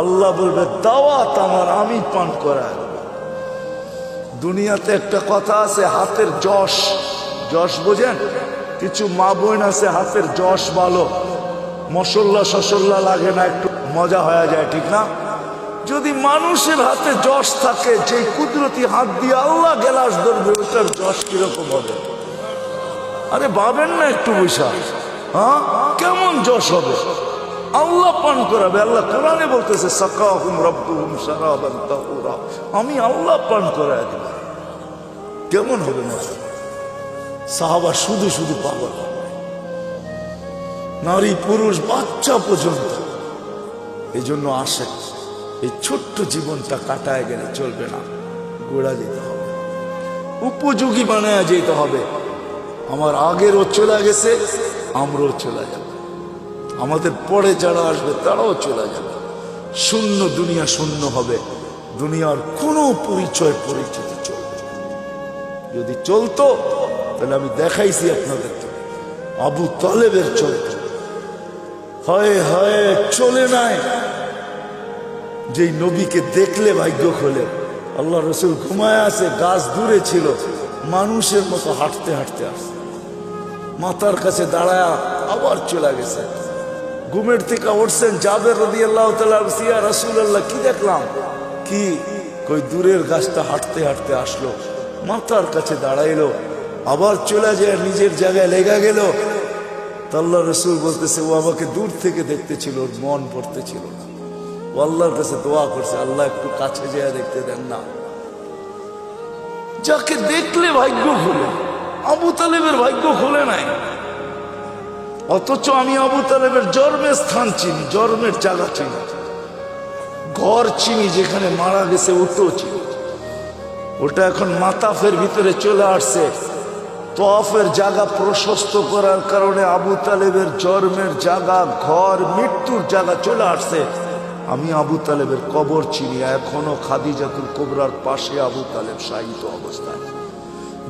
আল্লাহ বলবে দাওয়াত আমার, আমি পান করায় দেব। দুনিয়াতে একটা কথা আছে, হাতের যশ, যশ বোঝেন? কিছু মা বোন আছে হাতের যশ ভালো, মশল্লা শসল্লা লাগে না, একটু মজা হয়ে যায়, ঠিক না? যদি মানুষের হাতে যশ থাকে, যে কুদরতি হাত দিয়ে আল্লাহ গেলাস ধরবে, ওটার যশ কিরকম হবে? আরে ভাবেন না একটু বৈশা, হ্যাঁ কেমন যশ হবে? আল্লাহ পান করাবে। আল্লাহ কোরআনে বলতেছে সাকাহুম রব্বুহুম শারাবান তাহুরা, আমি আল্লাহ পান করায় দেব। কেমন হবে না? সাহাবা শুধু শুধু পাগল, নারী পুরুষ বাচ্চা পর্যন্ত। এই জন্য আসে, এই ছোট্ট জীবনটা কাটায় গেলে চলবে না, গোড়া যেতে হবে, উপযোগী বানায় যেতে হবে। আমার আগেরও চলে গেছে, আমরাও চলে যাব, আমাদের পরে যারা আসবে তারাও চলে যাবে। শূন্য দুনিয়া, শূন্য হবে, দুনিয়ার কোনো পরিচয় পরিচিতি চলবে। যদি চলতো তাহলে আমি দেখাইছি আপনাদেরকে, আবু তালেবের চলত, হয় হয় চলে নাই, যেই নবীকে দেখলে ভাগ্য খোলে। আল্লাহ রসুল ঘুমায় আছে, গাছ দূরে ছিল, মানুষের মতো হাঁটতে হাঁটতে আসছে, মাথার কাছে দাঁড়ায় আবার চলে গেছে। ঘুমের থেকে উঠছেন, জাবের রাদিয়াল্লাহু তাআলা, ইয়া রাসূলুল্লাহ কি দেখলাম? কি কই দূরের গাছটা হাঁটতে হাঁটতে আসলো, মাথার কাছে দাঁড়াইলো, আবার চলে যায় নিজের জায়গায় লেগে গেল। তো আল্লাহ রসুল বলতেছে ও আমাকে দূর থেকে দেখতেছিল, ওর মন পড়তেছিল না, ও আল্লাহর কাছে দোয়া করছে, আল্লাহ একটু কাছে যেয়ে দেখতে দেন না। যাকে দেখলে ভাগ্য খুলে, আবু তালেবের ভাগ্য খুলে নাই। অথচ আমি আবু তালেবের জন্মের স্থান চিনি, জন্মের জায়গা চিনি, ঘর চিনি, যেখানে মারা গেছে ওটাও চিনি। ওটা এখন মাতাফের ভিতরে চলে আসছে। তওয়াফের জায়গা প্রশস্ত করার কারণে আবু তালেবের জন্মের জায়গা, ঘর, মৃত্যুর জায়গা চলে আসছে। আমি আবু তালেবের কবর চিনি, এখনো খাদিজাতুল কুবরার পাশে আবু তালেব শায়িত অবস্থায়,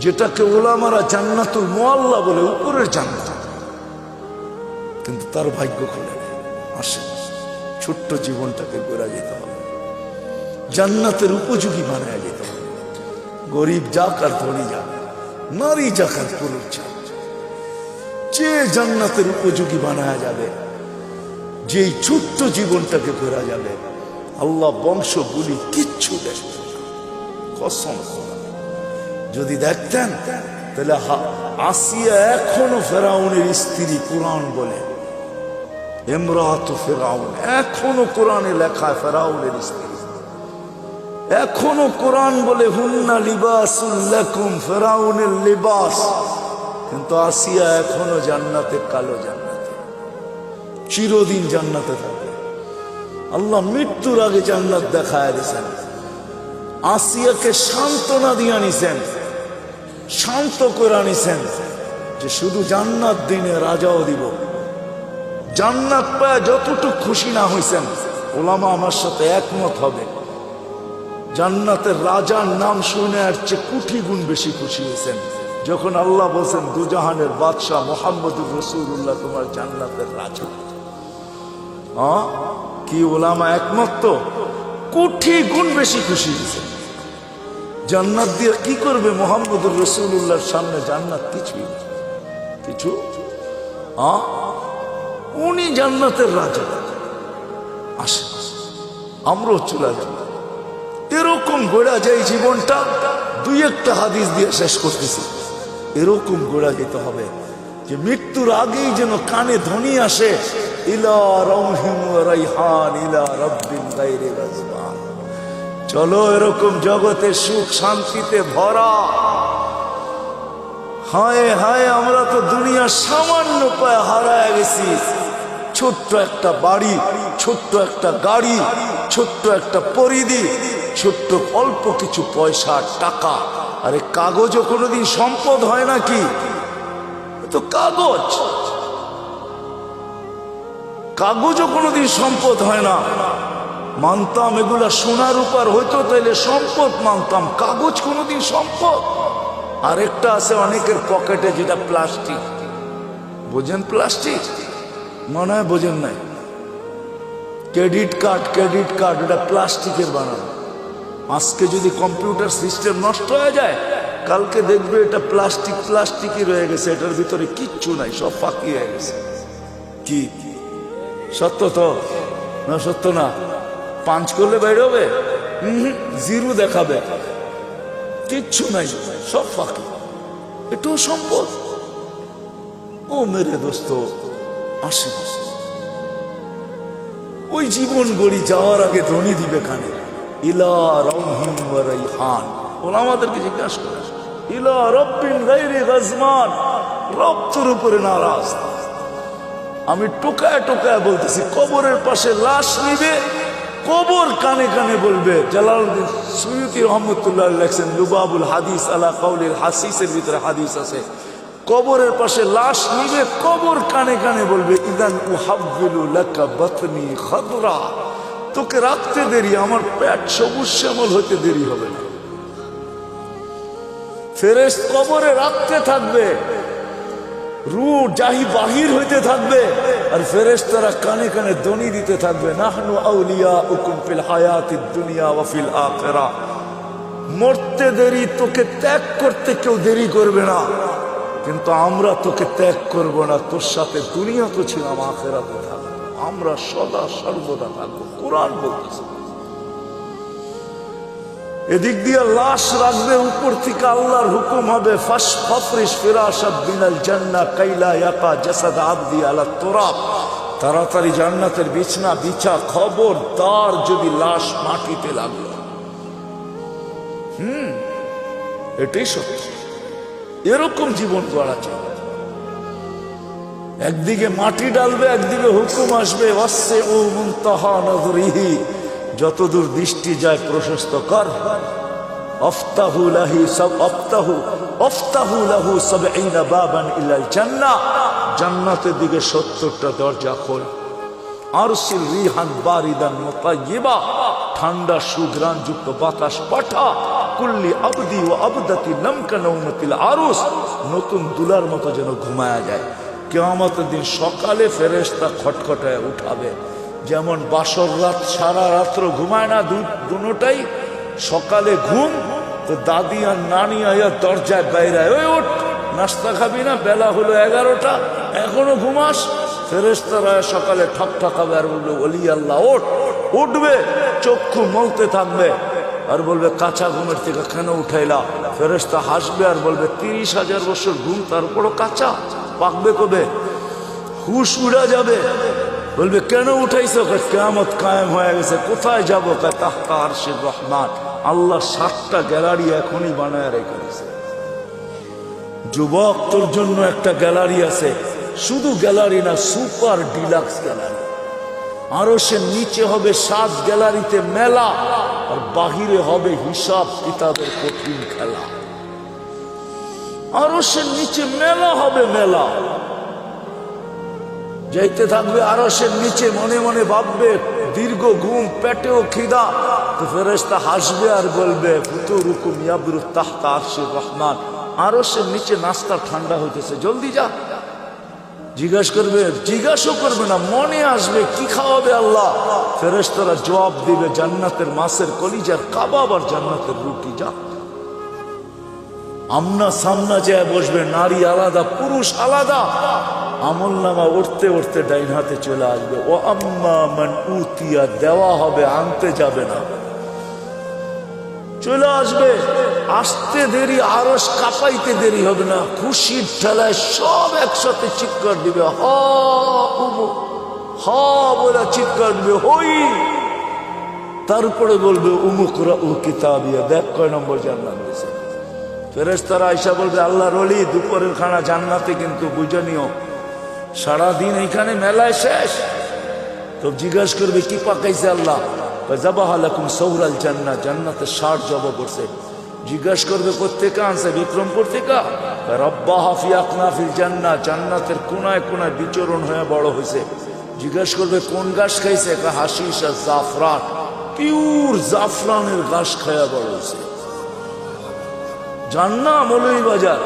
যেটাকে ওলামারা জান্নাতুল মুআল্লা বলে, উপরের জান্নাত। কিন্তু তার ভাগ্য খুলে আসে। ছোট্ট জীবনটাকে গড়া যেতে হবে, জান্নাতের উপযোগী বানায় যেতে হবে। গরিব যাক আর ধনী যাক, নারী যাক আর পুরুষ যাক, যে জান্নাতের উপযোগী বানায় যাবে, যেই ছোট্ট জীবনটাকে গড়া যাবে, আল্লাহ বংশ বলি কিচ্ছু দেখবে না, কসম। যদি দেখতেন তাহলে আসিয়া এখনো ফেরাউনের স্ত্রী, কোরআন বলে ইমরাতু ফেরাউন, এখনো কোরআনে লেখা ফেরাউনের স্ত্রী, এখনো কোরআন বলে হুন্না লিবাসুল লাকুম, ফেরাউনের লিবাস। কিন্তু আসিয়া এখনো জান্নাতে, কালো জান্নাতে, চিরদিন জান্নাতে থাকবে। আল্লাহ মৃত্যুর আগে জান্নাত দেখায় দিয়েছেন, আসিয়াকে সান্ত্বনা দিয়ে আনিছেন, শান্ত করে আনিছেন, যে শুধু জান্নাত দিনে রাজাও দিব। জান্নাত পায় যতটুকু খুশি না হয়েছেন, ওলামা আমার সাথে একমত হবে, জান্নাতের রাজার নাম শুনে আর চেয়ে কোটি গুণ বেশি খুশি হয়েছেন যখন আল্লাহ বলছেন দুজাহানের বাদশাহ মুহাম্মদুর রাসূলুল্লাহ তোমার জান্নাতের রাজা। কি ওলামা একমত? তো কোটি গুণ বেশি খুশি হয়েছেন। জান্নাত দিয়ে কি করবে মুহাম্মদুর রাসূলুল্লাহর সামনে? জান্নাত কিছুই কিছু উনি জান্নাতের রাজা। আসে আমরাও চলে যাব। এরকম গোড়া যায় জীবনটা। দুই একটা হাদিস দিয়ে শেষ করতেছি। এরকম গোড়া যেতে হবে যে মৃত্যুর আগেই যেন কানে ধ্বনি আসে, ইলা রাউহিন ওয়া রাইহান ইলা রাব্বিন গায়রি গাজবান। চলো এরকম জগতে সুখ শান্তিতে ভরা। হায় হায়, আমরা তো দুনিয়ার সামান্য পায়ে হারায় গেছি। ছোট্ট একটা বাড়ি, ছোট্ট একটা গাড়ি, ছোট্ট একটা পরিধি, ছোট্ট অল্প কিছু পয়সা টাকা। আরে কাগজও কোনোদিন সম্পদ হয় নাকি? তো কাগজ, কাগজও কোনোদিন সম্পদ হয় না। মানতাম এগুলা সোনার উপর হইতো তাইলে সম্পদ মানতাম, কাগজ কোনোদিন সম্পদ। আরেকটা আছে অনেকের পকেটে, যেটা প্লাস্টিক। বোঝেন প্লাস্টিক? মনে হয় বোঝেন নাই। ক্রেডিট কার্ড, ক্রেডিট কার্ড এটা প্লাস্টিকের বানানো। আজকে যদি কম্পিউটার সিস্টেম নষ্ট হয়ে যায়, কালকে দেখবে এটা প্লাস্টিক প্লাস্টিকই রয়ে গেছে, এটার ভিতরে কিচ্ছু নাই, সব ফাঁকি হয়ে গেছে। কি সত্য তো না? সত্য না? পাঁচ করলে বাইরে হবে, জিরো দেখাবে, কিচ্ছু নাই, সব ফাঁকি। এটাও সম্পদ। ও মেরে দোস্ত, আসে ওই জীবন গড়ি যাওয়ার আগে ধ্বনি দিবে কানে, ইলা রাউহিন ওয়া রাইহান। ওরা আমাদেরকে জিজ্ঞাসা করে, ইলা রাব্বিন গায়রি গাজমান, রব তোর উপরে নারাজ। আমি টোকায় টোকায় বলতেছি, কবরের পাশে লাশ নিবে, কবর কানে কানে বলবে। জালালউদ্দিন সুয়ুতী রহমতুল্লাহ লেখছেন লুবাবুল হাদিস আলা কাউলিল হাসিসের ভিতরে হাদিস আছে, কবরের পাশে লাশ নিবে, কবর কানে কানে বলবে, ইদান উহাব্বিলু লাকা বাতনি খাদরা, তোকে রাখতে দেরি, আমার পেট সবুজ শ্যামল হইতে দেরি হবে না। ফেরেশত কবরে রাখতে থাকবে, রূহ জাহি বাহির হইতে থাকবে, আর ফেরেশতারা কানে কানে ধ্বনি দিতে থাকবে, নাহনু আউলিয়াউকুম ফিল হায়াতিদ দুনিয়া ওয়া ফিল আখিরাহ। মরতে দেরি, তোকে ত্যাগ করতে কেউ দেরি করবে না, কিন্তু আমরা তোকে ত্যাগ করব না। তোর সাথে দুনিয়া তো ছিলাম, আখিরাতে থাকবো, আমরা সদা সর্বদা থাকবো। কোরআন বলতেছে। এদিক দিয়ে লাশ রাখবে, উপর থেকে আল্লাহর হুকুম হবে, ফাফরিশ ফিরাশাত বিনাল জান্নাহ কাইলা ইয়াকা জাসাদ আবদি আলা তুরাব, তাড়াতাড়ি জান্নাতের বিছনা বিছা। খবরদার যদি লাশ মাটিতে লাগলো। এটাই সত্য। এরকম জীবন গড়া চাই। একদিকে মাটি ডালবে, একদিকে হুকুম আসবে, ওয়াসসিউ মুনতাহা নাযরিহি, যতদূর দৃষ্টি যায় প্রশস্ত কর। আফতাহু লাহু ৭০ বাবান ইলাল জান্নাহ, জান্নাতের দিকে ৭০টা দরজা খোল। আরসিল রিহান বারিদান মুতায়্যিবা, ঠান্ডা সুঘ্রাণ যুক্ত বাতাস পাঠা। কুল্লি আবদি ও আবদাতি নামকা নওমাতিল আরুস, নতুন দুলার মতো যেন ঘুমায়া যায়। কিয়ামতের দিন সকালে ফেরেশতা খটখটায় উঠাবে। যেমন বাসর রাত সারা রাত্র ঘুমায় না দুটোটাই, সকালে ঘুম, তো দাদি আর নানি আয়া দরজায় বাইরায়, ওই ওঠ, নাস্তা খাবি না? বেলা হলো 11টা, এখনো ঘুমাস? ফেরেশতারা সকালে ঠক ঠকাবে আর বলবে, ওলি আল্লাহ ওঠ। উঠবে, চক্ষু মলতে থাকবে আর বলবে, কাঁচা ঘুমের থেকে কেন উঠাইলা? ফেরেশতা হাসবে আর বলবে, 30,000 বছর ঘুম, তারপরও কাঁচা, পাকবে কবে? হুশ উড়া যাবে। বলবে, কেন উঠাইছো? কিয়ামত কায়েম হয়ে গেছে। কোথায় যাবো? তাহতা আরশির রহমান। আল্লাহ 7টা গ্যালারি এখনই বানায় রেখেছে। যুবক, তোর জন্য একটা গ্যালারি আছে, শুধু গ্যালারি না, সুপার ডিলাক্স গ্যালারি। আরো সে নিচে হবে 7 গ্যালারিতে মেলা, আর বাহিরে হবে হিসাব কিতাবের কঠিন খেলা। আরো সে নিচে মেলা হবে, মেলা যাইতে থাকবে। আরো সে নিচে মনে মনে ভাববে, দীর্ঘ ঘুম, পেটেও খিদা, তো ফেরেশতা হাসবে আর বলবে, ফুতুরুকুম ইয়াবরু তাহতা আরশির রহমান। আরো সে নিচে নাস্তা ঠান্ডা হইতেছে, জলদি যা। জিজ্ঞাসা করবে না, মনে আসবে কি খাওয়াবে আল্লাহ। ফেরেশতারা জবাব দিবে, জান্নাতের মাছের কলিজার কাবাব আর জান্নাতের রুটি, যা। আমনা সামনা যায় বসবে, নারী আলাদা পুরুষ আলাদা, আমল নামা উঠতে উঠতে ডাইন হাতে চলে আসবে। ও আম্মা মান উতিয়া, দেওয়া হবে, আনতে যাবে না, চলে আসবে। আসতে দেরি, আরশ কাঁপাইতে দেরি হবে না, খুশির ঠেলায় সব একসাথে চিৎকার দিবে, হা বলে চিৎকার দিবে, হই। তারপরে বলবে উমুকরা ও কিতাবিয়া, দেখ কয় নম্বর জান্নাত দিয়েছে। ফেরেশতারা আয়েশা বলবে, আল্লাহর ওলি দুপুরের খানা জান্নাতে, কিন্তু বুঝে নিও সারাদিন এইখানে মেলায় শেষ। তো জিজ্ঞাসা করবে কি পাকাইছে আল্লাহ? যাবাহা লাকুম সৌরাল জান্নাত, জান্নাতের 60 জবা করছে। জিজ্ঞাসা করবে কোত্থেকে আনছে? বিক্রমপুর থেকে। রব্বাহা ফি আকনাফিল জান্নাত, জান্নাতের কোনায় কোনায় বিচরণ হয়ে বড় হয়েছে। জিজ্ঞাসা করবে কোন ঘাস খাইছে? হাশিশ আর জাফরান, পিওর জাফরানের ঘাস খায়া বড় হয়েছে। জান না মৌলভীবাজার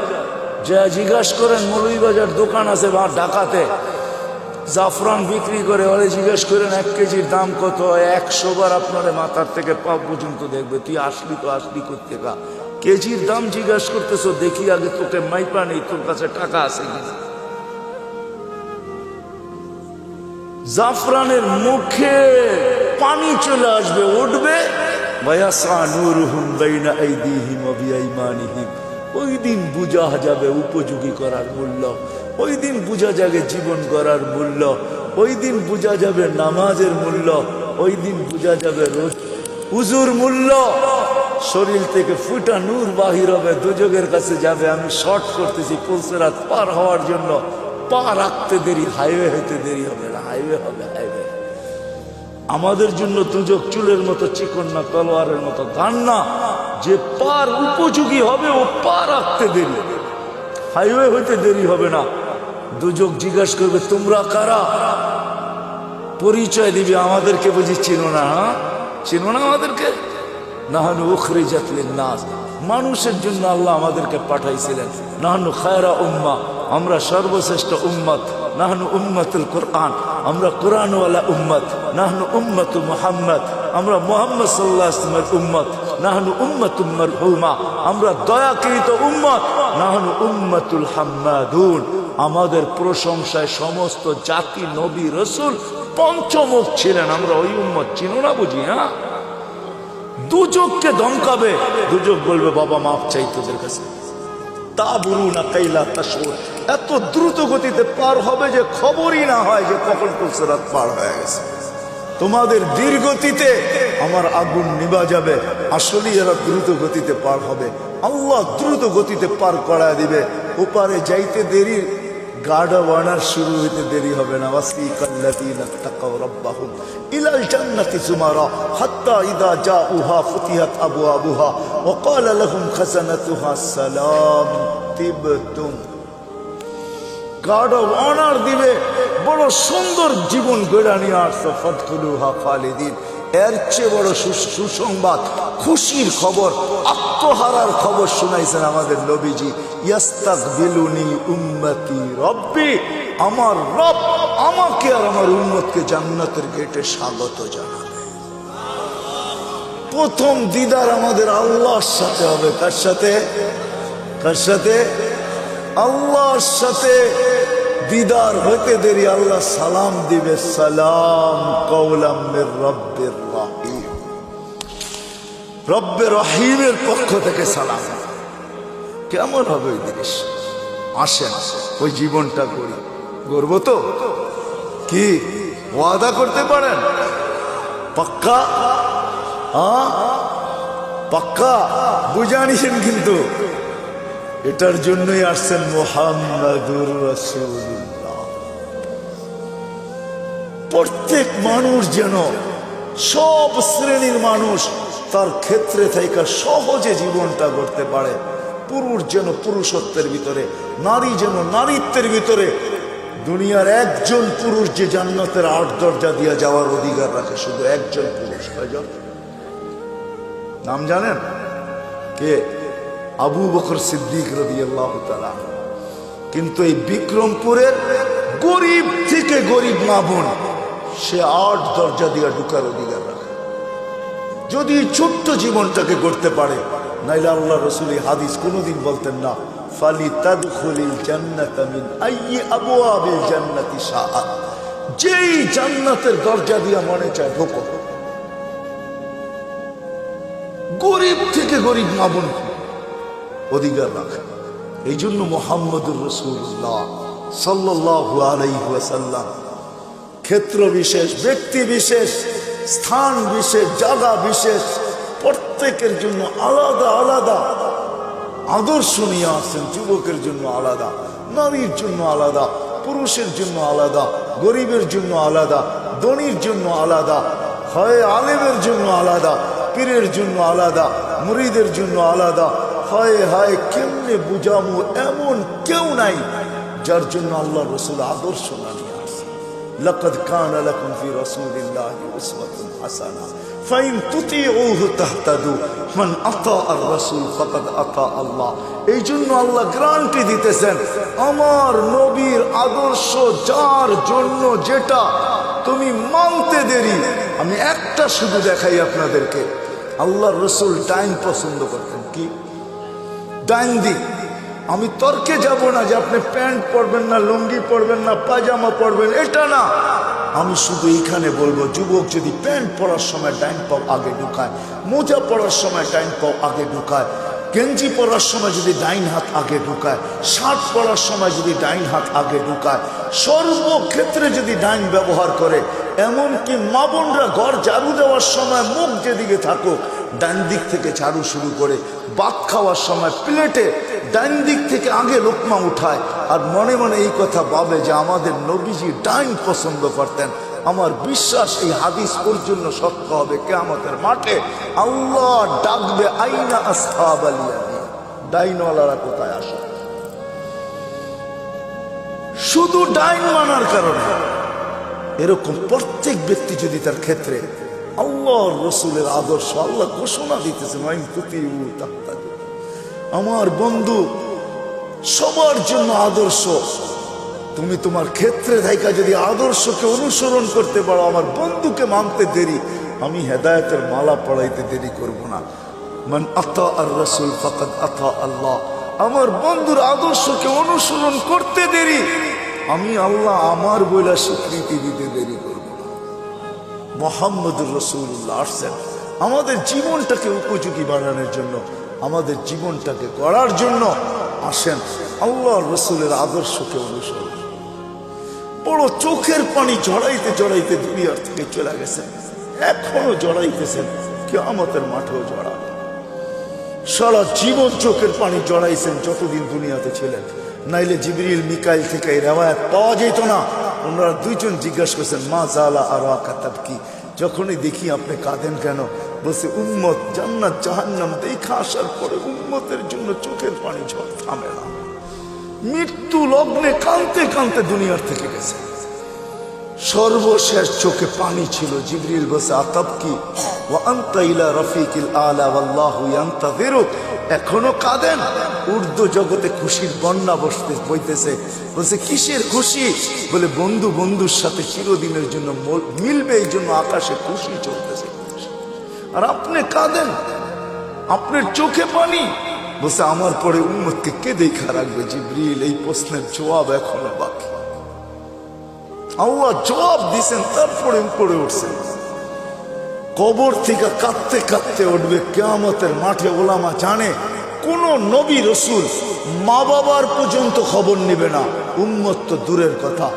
যে জিজ্ঞাসা করেন, মৌলভীবাজার দোকান আছে বা ঢাকাতে জাফরান বিক্রি করে, ওরে জিজ্ঞেস করেন 1 কেজির দাম কত? 100 বার আপনার মাথার থেকে পা পর্যন্ত দেখবে, তুই আসলি তো আসলি করতে কা কেজির দাম জিজ্ঞাসা করতেছো, দেখি আগে তোকে মাইপা নেই, তোর কাছে টাকা আছে কিনা। জাফরানের মুখে পানি চলে আসবে, উঠবে, ওয়ায়াসা নূরুহুম বাইনা আইদিহিম ওয়া বিআইমানিহিম। ওই দিন বুঝা যাবে উপযোগী করার মূল্য, ওই দিন বুঝা যাবে জীবন করার মূল্য, ওই দিন বুঝা যাবে নামাজের মূল্য, ওই দিন বুঝা যাবে উজুর মূল্য। শরীর থেকে ফুটা নূর বাহির হবে, দুজকের কাছে যাবে। আমি শর্ট করতেছি পুলসেরাত পার হওয়ার জন্য, পা রাখতে দেরি, হাইওয়ে হইতে দেরি হবে না, হাইওয়ে হবে, হাইওয়ে। আমাদের জন্য দুজক চুলের মতো চিকন না, তলোয়ারের মতো ধান না, যে পার উপযোগী হবে ও পা রাখতে দেরি, হাইওয়ে হইতে দেরি হবে না। দুজক জিজ্ঞাসা করবে তোমরা কারা? পরিচয় দিবে, আমাদেরকে বুঝি চিনো না? চিনো না আমাদেরকে? নাহানু উখরিজাত লিন-নাস, মানুষের জন্য আল্লাহ আমাদেরকে পাঠাইছিলেন। নাহানু খায়রা উম্মাহ, আমরা সর্বশ্রেষ্ঠ উম্মত। নাহনু উম্মতুল কোরআন, আমরা কোরআনওয়ালা উম্মত। নাহনু উম্মতু মুহাম্মদ, আমরা মুহাম্মদ সাল্লাল্লাহু আলাইহি ওয়াসাল্লামের উম্মত। নাহনু উম্মতুম মারহুমা, আমরা দয়াকৃত উম্মত। নাহনু উম্মতুল হাম্মাদুন, আমাদের প্রশংসায় সমস্ত জাতি নবী রাসূল পঞ্চমুখ ছিলেন, আমরা ওই উম্মত। চিনো না বুঝি? হ্যাঁ, দুজককে ধমকাবে, দুজক বলবে বাবা মাফ চাই তোদের কাছে। তাবুরুনা কাইলা তাশউর, এত দ্রুত গতিতে পার হবে যে খবরই না হয় যে কখন পুলসেরাত পার হয়ে গেছে। তোমাদের ধীর গতিতে আমার আগুন নিভা যাবে, আসলে এরা দ্রুত গতিতে পার হবে। আল্লাহ দ্রুত গতিতে পার করায় দিবে। ওপারে যাইতে দেরি, গাড়া বানার শুরু হইতে দেরি হবে না। ওয়াসিকাল্লাযীনা তাকাউ রাব্বাহুম ইলাল জান্নাতি যুমারা হাত্তা ইযা জাউহা ফুতিহাত আবওয়াবুহা ওয়া ক্বালা লাহুম খাযানাতুহা সালাম তিবতুম। গাড়া বানার দিবে, বড় সুন্দর জীবন গড়া নিয়ে আসছো, ফাদখুলুহা খালিদিন। এর চেয়ে বড় সুসংবাদ, খুশির খবর, আত্মহারার খবর শুনাইছেন আমাদের নবীজি। ইয়াস্তাকবিলুনি উম্মতি রব্বি, আমার রব আমাকে আর আমার উম্মতকে জান্নাতের গেটে স্বাগত জানাবে। প্রথম দিদার আমাদের আল্লাহর সাথে হবে। কার সাথে? কার সাথে? আল্লাহর সাথে। দিদার হইতে দেরি আল্লাহ সালাম দিবে, সালাম কওলাম মির রব্বির রহিম, রব্বে রহিমের পক্ষ থেকে সালাম। কেমন হবে ওই জিনিস? আসেন ওই জীবনটা করি, গর্ব তো কি ওয়াদা করতে পারেন? পাক্কা? হ্যাঁ পাক্কা, বুঝানিছেন কিন্তু। এটার জন্যই আসছেন মুহাম্মাদুর রাসূলুল্লাহ। প্রত্যেক মানুষ যেন, সব শ্রেণীর মানুষ তার ক্ষেত্রে থেকে সহজে জীবনটা করতে পারে। পুরুষ যেন পুরুষত্বের ভিতরে, নারী যেন নারীত্বের ভিতরে। দুনিয়ার একজন পুরুষ যে জান্নাতের 8 দরজা দিয়ে যাওয়ার অধিকার রাখে, শুধু একজন পুরুষ। কয়জন? নাম জানেন? কে? আবু বকর সিদ্দিক রাদিয়াল্লাহু তাআলা। কিন্তু এই বিক্রমপুরের গরিব থেকে গরিব মা বোন, সে 8 দরজা দিয়ে ঢুকার অধিকার রাখে, যদি ছোট্ট জীবনটাকে করতে পারে। নাইলে আল্লাহ রাসূল এই হাদিস কোনোদিন বলতেন না, ফালিতাদখুলিল জান্নাতা মিন আইয়ি আবওয়াবিল জান্নাতি শাআত, যেই জান্নাতের দরজা দিয়া মনে চায় ঢোকো। গরিব থেকে গরিব মা বোন অধিকার রাখে। এই জন্য মুহাম্মদুর রাসূলুল্লাহ সাল্লাল্লাহু আলাইহি ওয়াসাল্লাম ক্ষেত্র বিশেষ, ব্যক্তি বিশেষ, স্থান বিশেষ, জায়গা বিশেষ, প্রত্যেকের জন্য আলাদা আলাদা আদর্শ নিয়ে আসছেন। যুবকের জন্য আলাদা, নারীর জন্য আলাদা, পুরুষের জন্য আলাদা, গরিবের জন্য আলাদা, ধনীর জন্য আলাদা, হয় আলেমের জন্য আলাদা, পীরের জন্য আলাদা, মুরিদের জন্য আলাদা। হায় হায়, কেমনে বুঝাবো? এমন কেউ নাই যার জন্য আল্লাহ রসুল আদর্শ না নিয়ে আসে। লাকাদ কানা লাকুম ফি রাসূলিল্লাহি উসওয়াতুন হাসানাহ ফাইন তুতিউহু তাহতাদু মান আতা আর রাসূল ফাকাদ আতা আল্লাহ। এই জন্য আল্লাহ গ্যারান্টি দিতেছেন, আমার নবীর আদর্শ যার জন্য যেটা তুমি মানতে দেরি। আমি একটা শুধু দেখাই আপনাদেরকে, আল্লাহ রসুল ডাইন পছন্দ করতেন। কি ডাইন দিক? আমি তর্কে যাব না যে আপনি প্যান্ট পরবেন না, লুঙ্গি পরবেন না, পায়জামা পরবেন, এটা না। আমি শুধু এইখানে বলবো, যুবক যদি প্যান্ট পরার সময় ডাইন পাও আগে ঢুকায়, মোজা পরার সময় ডাইন পাও আগে ঢুকায়, গেঞ্জি পরার সময় যদি ডাইন হাত আগে ঢুকায়, শার্ট পরার সময় যদি ডাইন হাত আগে ঢুকায়, সর্বক্ষেত্রে যদি ডাইন ব্যবহার করে, এমনকি মা বোনরা ঘর ঝাড়ু দেওয়ার সময় মুখ যেদিকে থাকুক ডান দিক থেকে ঝাড়ু শুরু করে, ভাত খাওয়ার সময় প্লেটে ডাইন দিক থেকে আগে লোকমা উঠায়, আর মনে মনে এই কথা ভাবে যে আমাদের নবীজি ডাইন পছন্দ করতেন। আমার বিশ্বাস এই হাদিস ওর জন্য সত্য হবে। কিয়ামতের মাঠে আল্লাহ ডাকবে, আইনা আসহাবাল ইয়ামিন, ডাইনওয়ালারা কোথায় আসে? শুধু ডাইন মানার কারণে। এরকম প্রত্যেক ব্যক্তি যদি তার ক্ষেত্রে আল্লাহ রসুলের আদর্শ, আল্লাহ ঘোষণা দিতেছেন, আমার বন্ধু সবার জন্য আদর্শ। তুমি তোমার ক্ষেত্রে থাইকা যদি আদর্শকে অনুসরণ করতে পারো, আমার বন্ধুকে মানতে দেরি, আমি হেদায়েতের মালা পড়াইতে দেরি করব না। মান আতা আর রাসূল ফাকাদ আতা আল্লাহ। আমার বন্ধুর আদর্শকে অনুসরণ করতে দেরি, আমি আল্লাহ আমার বইলা স্বীকৃতি দিতে দেরি করব না। মুহাম্মদুর রাসূলুল্লাহ আসছেন আমাদের জীবনটাকে উপযোগী বানানোর জন্য, আমাদের জীবনটাকে গড়ার জন্য। আসেন আল্লাহর রাসূলের আদর্শকে অনুসরণ। বড় চোখের পানি জড়াইতে জড়াইতে দুনিয়ার থেকে চলে গেছেন, এখনো জড়াইতেছেন, কিয়ামতের মাঠেও জড়াবে। সারা জীবন চোখের পানি জড়াইছেন যতদিন দুনিয়াতে ছিলেন, নাইলে জিবরিল মিকাইল থেকে এই রেওয়ায়াত পাওয়া যেত না। ওনারা দুইজন জিজ্ঞাসা করছেন, মা জালা আরাকা তাবকি, যখনই দেখি আপনি কাঁদেন কেন? বলছে, উম্মত জান্নাত জাহান্নাম দেখা আসার পরে উম্মতের জন্য চোখের পানি ঝড় থামে না। মৃত্যু লগ্নে কাঁদতে কাঁদতে দুনিয়ার থেকে গেছে, সর্বশেষ চোখে পানি ছিল। জিবরিল বলছে, আতাবকি ওয়া আনতা ইলা রাফিকিল আলা ওয়াল্লাহু ইয়ান্তাযিরুক, এখনো কাঁদেন? উর্দু জগতে খুশির বন্যা বইতেছে। বলছে, কিসের খুশি? বলে, বন্ধু বন্ধুর সাথে চিরদিনের জন্য মিলবে, এই জন্য আকাশে খুশি চলতেছে। আর আপনি কাঁদেন, আপনার চোখে পানি। বলছে, আমার পরে উম্মতকে কে দেখা রাখবে? জিবরিল, এই প্রশ্নের জবাব এখনো বাকি। আল্লাহ জবাব দিছেন, তারপরে উপরে উঠছেন। কবর থেকে কাঁদতে কাঁদতে উঠবে কিয়ামতের মাঠে। ওলামা জানে কোন নবী রসুল মা বাবার পর্যন্ত খবর নেবে না, উম্মত তো দূরের কথা।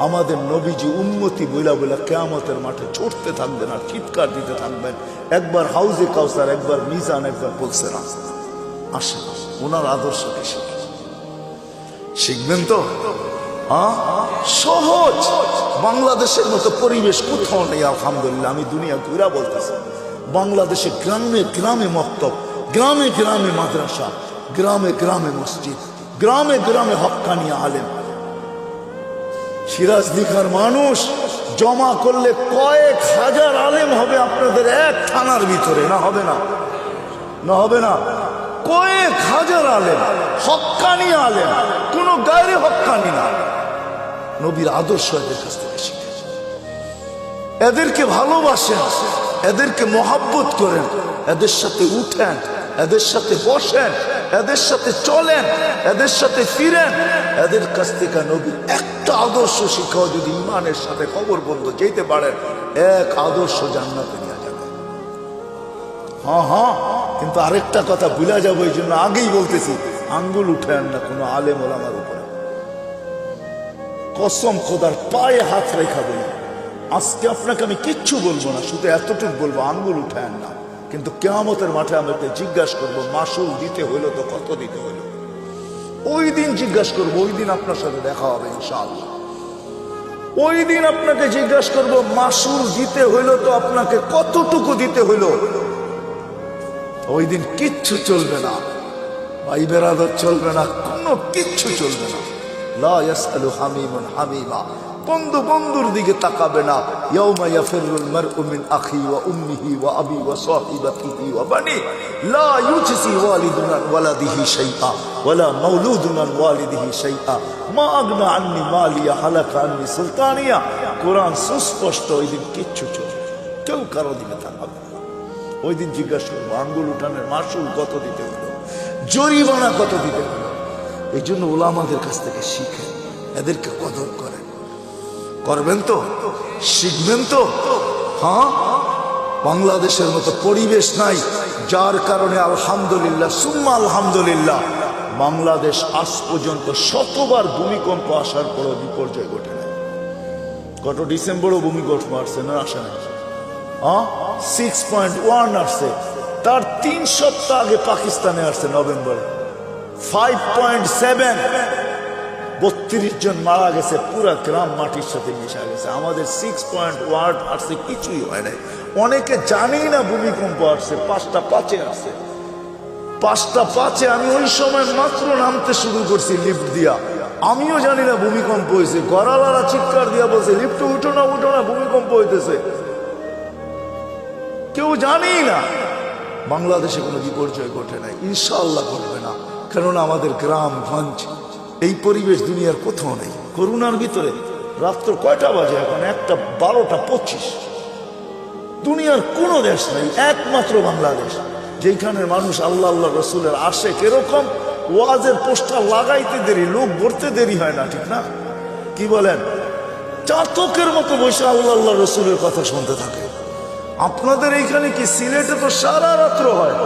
আমাদের নবীজি উম্মতি বইলা বইলা কিয়ামতের মাঠে ছুটতে থাকবেন আর চিৎকার দিতে থাকবেন। একবার হাউজে কাউসার, একবার মিজান, একবার বলছে না। আসেন ওনার আদর্শকে শিখবেন তো। সহজ, বাংলাদেশের মতো পরিবেশ কোথাও নেই আলহামদুলিল্লাহ। আমি দুনিয়া ঘুরা বলতেছি, বাংলাদেশে গ্রামে গ্রামে মক্তব, গ্রামে গ্রামে মাদ্রাসা, গ্রামে গ্রামে মসজিদ, গ্রামে গ্রামে হক্কানি আলেম। সিরাজ দিঘার মানুষ জমা করলে কয়েক হাজার আলেম হবে আপনাদের এক থানার ভিতরে। না হবে না? না হবে না? কয়েক হাজার আলেম, হক্কানি আলেম, কোন গায়রে হক্কানি না। নবীর আদর্শ এদের কাছ থেকে শিখে, এদেরকে ভালোবাসেন, এদেরকে মহাব্বত করেন, এদের সাথে উঠেন, এদের সাথে বসেন, এদের সাথে চলেন, এদের সাথে ফিরেন, এদের কাছ থেকে নবীর একটা আদর্শ শিখাও যদি ইমানের সাথে খবর বন্ধ যেতে পারেন, এক আদর্শ জান্নাতে নিয়ে যাবে। হ্যাঁ হ্যাঁ, কিন্তু আরেকটা কথা ভুলা যাবো, এই জন্য আগেই বলতেছি, আঙ্গুল উঠেন না কোনো আলেম ওলামার উপরে। কসম খোদার পায়ে হাত রেখা বলি, আজকে আপনাকে আমি কিচ্ছু বলবো না, শুধু এতটুকু বলবো, আঙ্গুল উঠেন না। কিন্তু কিয়ামতের মাঠে আমাকে জিজ্ঞাসা করবো, মাসুল দিতে হইলো তো কত দিতে হইলো? ওই দিন জিজ্ঞাসা করবো, ওই দিন আপনার সাথে দেখা হবে ইনশাআল্লাহ। ওই দিন আপনাকে জিজ্ঞাসা করবো, মাসুল দিতে হইলো তো আপনাকে কতটুকু দিতে হইলো? ওই দিন কিচ্ছু চলবে না, ভাই বেরাদর চলবে না, কোনো কিচ্ছু চলবে না। লা ইয়াসআলু হামিমুন হামিমা, বন্ধু বন্ধুর দিকে তাকাবে না। ইয়াউমা ইয়াফিরুল মারউ মিন আখি ওয়া উম্মিহি ওয়া আবি ওয়া সাহিবাতিহি ওয়া বানি লা ইউজসি ওয়ালিদুন আন ওয়ালাদিহি শাইআ ওয়ালা মাউলুদুন আন ওয়ালিদিহি শাইআ মা আগনা আন্নি মালিয়া হালাকা আন্নি সুলতানিয়া। কোরআন সুস্পষ্ট, ওই দিন কিচ্ছু চলবে, কেউ কারো দিকে তাকাবে না। ওই দিন জিজ্ঞাসা করবো, আঙ্গুল উঠানের মাসুল কত দিতে হলো, জরিমানা কত দিতে হলো। এই জন্য ওলামাদের কাছ থেকে শিখেন, এদেরকে কদর করেন। করবেন তো, শিখবেন তো। হ্যাঁ, বাংলাদেশের মতো পরিবেশ নাই, যার কারণে আলহামদুলিল্লাহ সুম্মা আলহামদুলিল্লাহ বাংলাদেশ আজ পর্যন্ত শতবার ভূমিকম্প আসার পরও বিপর্যয় ঘটে নাই। গত ডিসেম্বরও ভূমিকম্প আসছে না, আসে নাই? 6.1 আসছে, তার 3 সপ্তাহ আগে পাকিস্তানে আসছে নভেম্বরে 5.7, 32 জন মারা গেছে, পুরা গ্রাম মাটির সাথে মিশা গেছে। আমাদের 6.1 আসছে, কিছুই হয় নাই। অনেকে জানেই না ভূমিকম্প আসছে, 5টা 5-এ আসছে। 5টা 5-এ আমি ওই সময় মাত্র নামতে শুরু করছি লিফট দিয়া, আমিও জানি না ভূমিকম্প হয়েছে। গড়ালারা চিৎকার দিয়া বলছে, লিফটে উঠো না উঠো না, ভূমিকম্প হইতেছে। কেউ জানেই না। বাংলাদেশে কোনো বিপর্যয় ঘটে নাই, ইনশাআল্লাহ ঘটবে না, কেননা আমাদের গ্রামগঞ্জ এই পরিবেশ দুনিয়ার কোথাও নেই। করোনার ভিতরে রাত্র কয়টা বাজে এখন? 1:12:25। দুনিয়ার কোনো দেশ নেই, একমাত্র বাংলাদেশ, যেখানে মানুষ আল্লাহ আল্লাহ রসুলের আসে কিরকম ওয়াজের পোস্টার লাগাইতে দেরি, লোক ভরতে দেরি হয় না, ঠিক না? কি বলেন? চাতকের মতো বসে আল্লাহ আল্লাহ রসুলের কথা শুনতে থাকে। আপনাদের এইখানে কি সিলেটে তো সারা রাত্র হয়,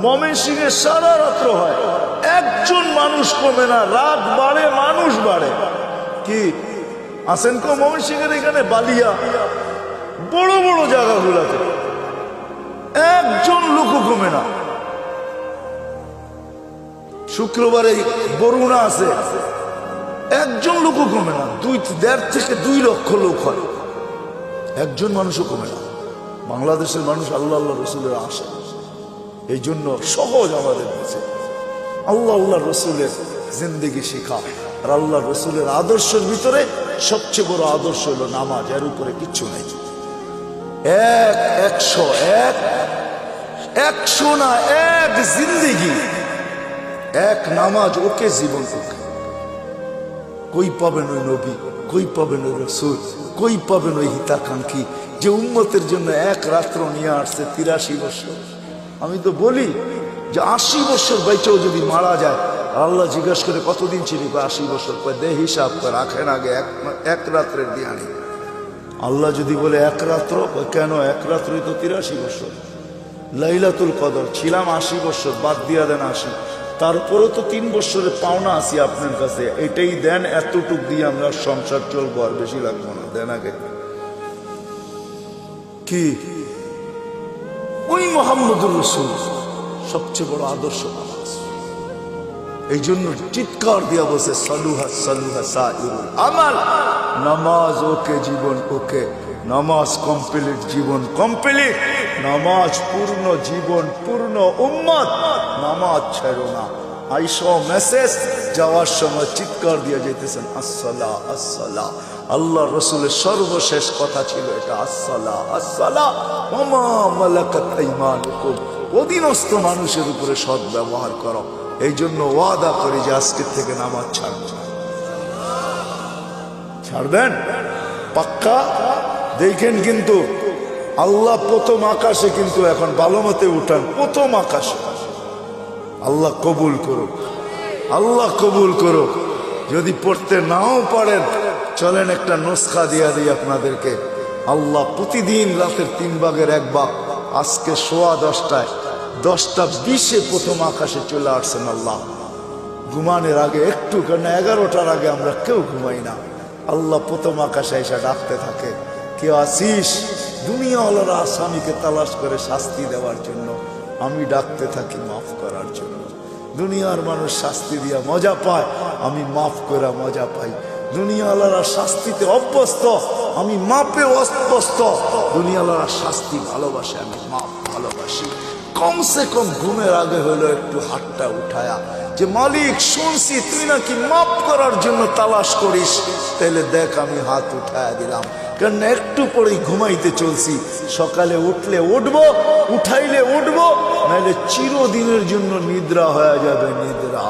ময়মনসিংহে সারা রাত্র হয়, একজন মানুষ কমে না, রাত বাড়ে মানুষ বাড়ে। কি আসেন কো ময়মনসিংহের এখানে বালিয়া বড় বড় জায়গাগুলোতে একজন লোকও কমে না। শুক্রবারে বরুণা আছে, একজন লোকও কমে না, 1.5 থেকে 2 লক্ষ লোক হয়, একজন মানুষও কমে না। বাংলাদেশের মানুষ আল্লাহ আল্লাহ রসুলের আসে, এই জন্য সহজ আমাদের কাছে আল্লাহ আল্লাহ রসুলের জিন্দেগি শেখা। আর আল্লাহ রসুলের আদর্শের ভিতরে সবচেয়ে বড় আদর্শ হলো নামাজ, এর উপরে কিচ্ছু নেই। 100 না, এক জিন্দেগি, এক নামাজ, ওকে জীবন ওকে। কই পাবেন ওই নবী, কই পাবেন ওই রসুল, কই পাবেন ওই হিতাকাঙ্ক্ষী যে উম্মতের জন্য এক রাত্র নিয়ে আসছে 83 বছর। আমি তো বলি যে 80 বছর বাইচেও যদি মারা যায়, আল্লাহ জিজ্ঞাসা করে কতদিন ছিলি? 80 বছর। দে হিসাব করে রাখেন আগে, এক রাত্রের দিয়ানি। আল্লাহ যদি বলে এক রাত্র, কেন? এক রাত্রই তো 83 বছর। লাইলাতুল কদর ছিলাম 80 বছর, বাদ দিয়া দেন 80, তারপরেও তো 3 বছরের পাওনা আছি আপনার কাছে, এটাই দেন, এতটুক দিয়ে আমরা সংসার চলবো, আর বেশি লাগবো না, দেন আগে। কি ওই মুহাম্মদুর রাসূল সবচেয়ে বড় আদর্শ নামাজ। এই জন্য চিৎকার দিয়া বসে সালুহা সালুহা সাইরুল আমাল, নামাজ ওকে, জীবন ওকে। নামাজ কমপ্লিট, জীবন কমপ্লিট। নামাজ পূর্ণ, জীবন পূর্ণ। উম্মত নামাজ ছাড়ো না। আইসো মেসেজ যাওয়ার সময় চিৎকার দিয়ে যেতেছেন আসসালা আসসালা। আল্লাহ রসুলের সর্বশেষ কথা ছিল এটা, আসসালা আসসালা ওয়া মা মালাকাত আইমানুকুম। অধীনস্থ মানুষের উপরে সৎ ব্যবহার করো। এই জন্য ওয়াদা করি যে আজকের থেকে নামাজ ছাড়ব। ছাড়বেন পাক্কা? দেখেন কিন্তু আল্লাহ প্রথম আকাশে কিন্তু এখন ভালো মতে উঠান, প্রথম আকাশে আল্লাহ কবুল করুক, আল্লাহ কবুল করুক। যদি পড়তে নাও পারেন চলেন একটা নুসখা দিয়া দিই আপনাদেরকে। আল্লাহ প্রতিদিন রাতের 3 ভাগের 1 ভাগ, আজকে 10:15 10:20 প্রথম আকাশে চলে আসছেন আল্লাহ। ঘুমানোর আগে একটু, কেন 11টার আগে আমরা কেউ ঘুমাই না। আল্লাহ প্রথম আকাশে এসে ডাকতে থাকে, কেউ আসিস? দুনিয়াওয়ালারা আসামিকে তালাশ করে শাস্তি দেওয়ার জন্য, আমি ডাকতে থাকি মাফ করার জন্য। দুনিয়ার মানুষ শাস্তি দিয়া মজা পায়, আমি মাফ করে মজা পাই। দুনিয়াওয়ালারা শাস্তিতে অভ্যস্ত, আমি মাপে অভ্যস্ত। দুনিয়াওয়ালারা শাস্তি ভালোবাসে, আমি মাপ ভালোবাসি। কমসে কম ঘুমের আগে হলো একটু হাতটা উঠায়া যে মালিক শুনছি তুই নাকি মাপ করার জন্য তালাশ করিস, তাইলে দেখ আমি হাত উঠায়া দিলাম। কারণ একটু পরেই ঘুমাইতে চলছি, সকালে উঠলে উঠবো, উঠাইলে উঠবো, নাইলে চিরদিনের জন্য নিদ্রা হয়ে যাবে নিদ্রা।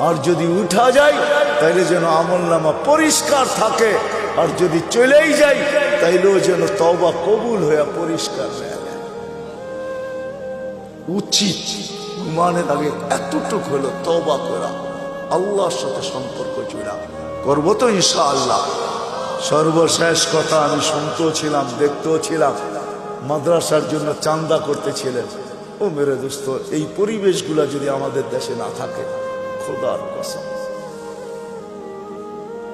আর যদি উঠা যায় তাইলে যেন আমলনামা পরিষ্কার থাকে, আর যদি চলেই যাই তাইলেও যেন তওবা কবুল হয়ে পরিষ্কার হয়ে যায়। উচিত ঘুমানোর আগে এতটুক হলো তওবা করা, আল্লাহর সাথে সম্পর্ক জোড়া। করবো তো ইনশাআল্লাহ। সর্বশেষ কথা, আমি শুনতেও ছিলাম, দেখতেও ছিলাম, মাদ্রাসার জন্য চান্দা করতেছিলেন। ও মেরে দোস্ত, এই পরিবেশগুলা যদি আমাদের দেশে না থাকে, খোদার কসম,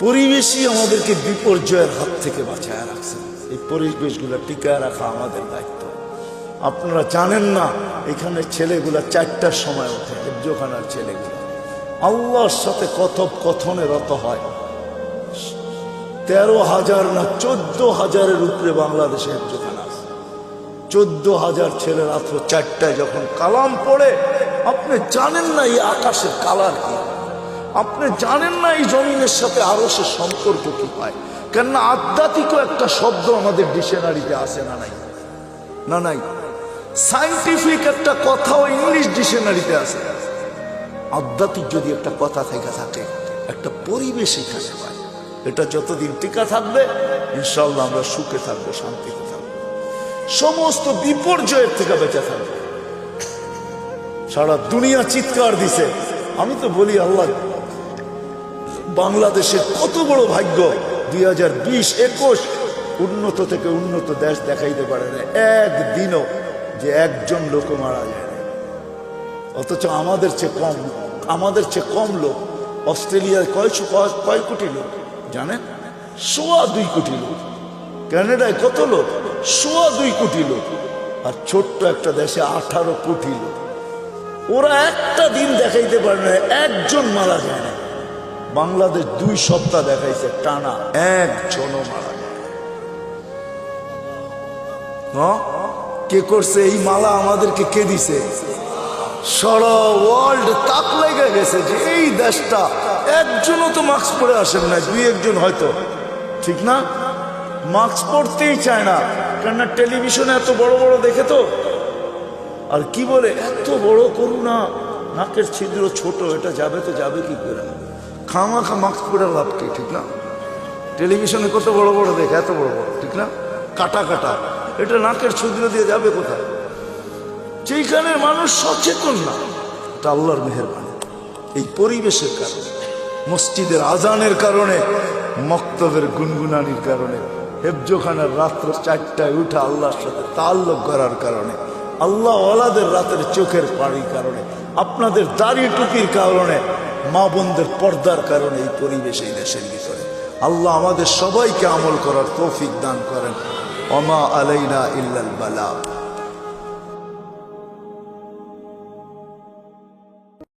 পরিবেশই আমাদেরকে বিপর্যয়ের হাত থেকে বাঁচায় রাখছে। এই পরিবেশগুলা টিকায় রাখা আমাদের দায়িত্ব। আপনারা জানেন না, এখানে ছেলেগুলা 4টার সময় ওঠে, হেফজোখানার ছেলেগুলা আল্লাহর সাথে কথোপকথনে রত হয়। 13,000 না 14,000-এর উপরে বাংলাদেশে হেফজোখানা আছে। 14,000 ছেলে রাত্র 4টায় যখন কালাম পড়ে, আপনি জানেন না এই আকাশের কালার কি, আপনি জানেন না এই জমিনের সাথে আরশের সম্পর্ক কি হয়। কেননা আধ্যাত্মিক একটা শব্দ আমাদের ডিকশনারিতে আসে না, নাই না, নাই। সায়েন্টিফিক একটা কথাও ইংলিশ ডিকশনারিতে আছে। আধ্যাত্মিক যদি একটা কথা থেকে থাকে, একটা পরিবেশ এখানে হয়, এটা যতদিন টিকা থাকবে ইনশাআল্লাহ আমরা সুখে থাকবো, শান্তিতে থাকবো, সমস্ত বিপর্যয়ের থেকে বেঁচে থাকবো। সারা দুনিয়া চিৎকার দিছে। আমি তো বলি আল্লাহ, বাংলাদেশের কত বড় ভাগ্য, 2020-21 উন্নত থেকে উন্নত দেশ দেখাইতে পারে না একদিনও যে একজন লোক মারা যায় না। অথচ আমাদের চেয়ে কম লোক। অস্ট্রেলিয়ায় কয় কোটি লোক জানেন? 2.25 কোটি লোক। কানাডায় কত লোক? 2.25 কোটি লোক। আর ছোট্ট একটা দেশে 18 কোটি লোক। ওরা একটা দিন দেখাইতে পারে না একজন মারা যায় না। বাংলাদেশ 2 সপ্তাহ দেখাইছে টানা, একজনও মারা যায়। হ্যাঁ, কে করছে এই মালা? আমাদেরকে কে দিছে? সারা ওয়ার্ল্ড তাক লেগে গেছে যে এই দেশটা একজনও তো মাস্ক পরে আসেন না, 2-1 হয়তো, ঠিক না? মাস্ক পরতেই চায় না, কেননা টেলিভিশনে এত বড় বড় দেখে তো। আর কি বলে, এত বড় করুণা, নাকের ছিদ্র ছোট, এটা যাবে তো যাবে কি করে? খামাখা মাস্ক পরে লাভ কি, ঠিক না? টেলিভিশনে কত বড় বড় দেখে, এত বড় বড়, ঠিক না? কাটা কাটা, এটা নাকের ছিদ্র দিয়ে যাবে কোথায়? যেখানের মানুষ সচেতন না, এটা আল্লাহর মেহেরবানি। এই পরিবেশের কারণে, মসজিদের আজানের কারণে, মক্তবের গুনগুনানির কারণে, হেফজোখানার রাত্র 4টায় উঠা আল্লাহর সাথে তাল্লুক করার কারণে, আল্লাহ ওয়ালাদের রাতের চোখের পানির কারণে, আপনাদের দাড়ি টুপির কারণে, মা বোনদের পর্দার কারণে এই পরিবেশ এই দেশের ভিতরে। আল্লাহ আমাদের সবাইকে আমল করার তৌফিক দান করেন। ওমা আলাইনা ইল্লাল বালাগ।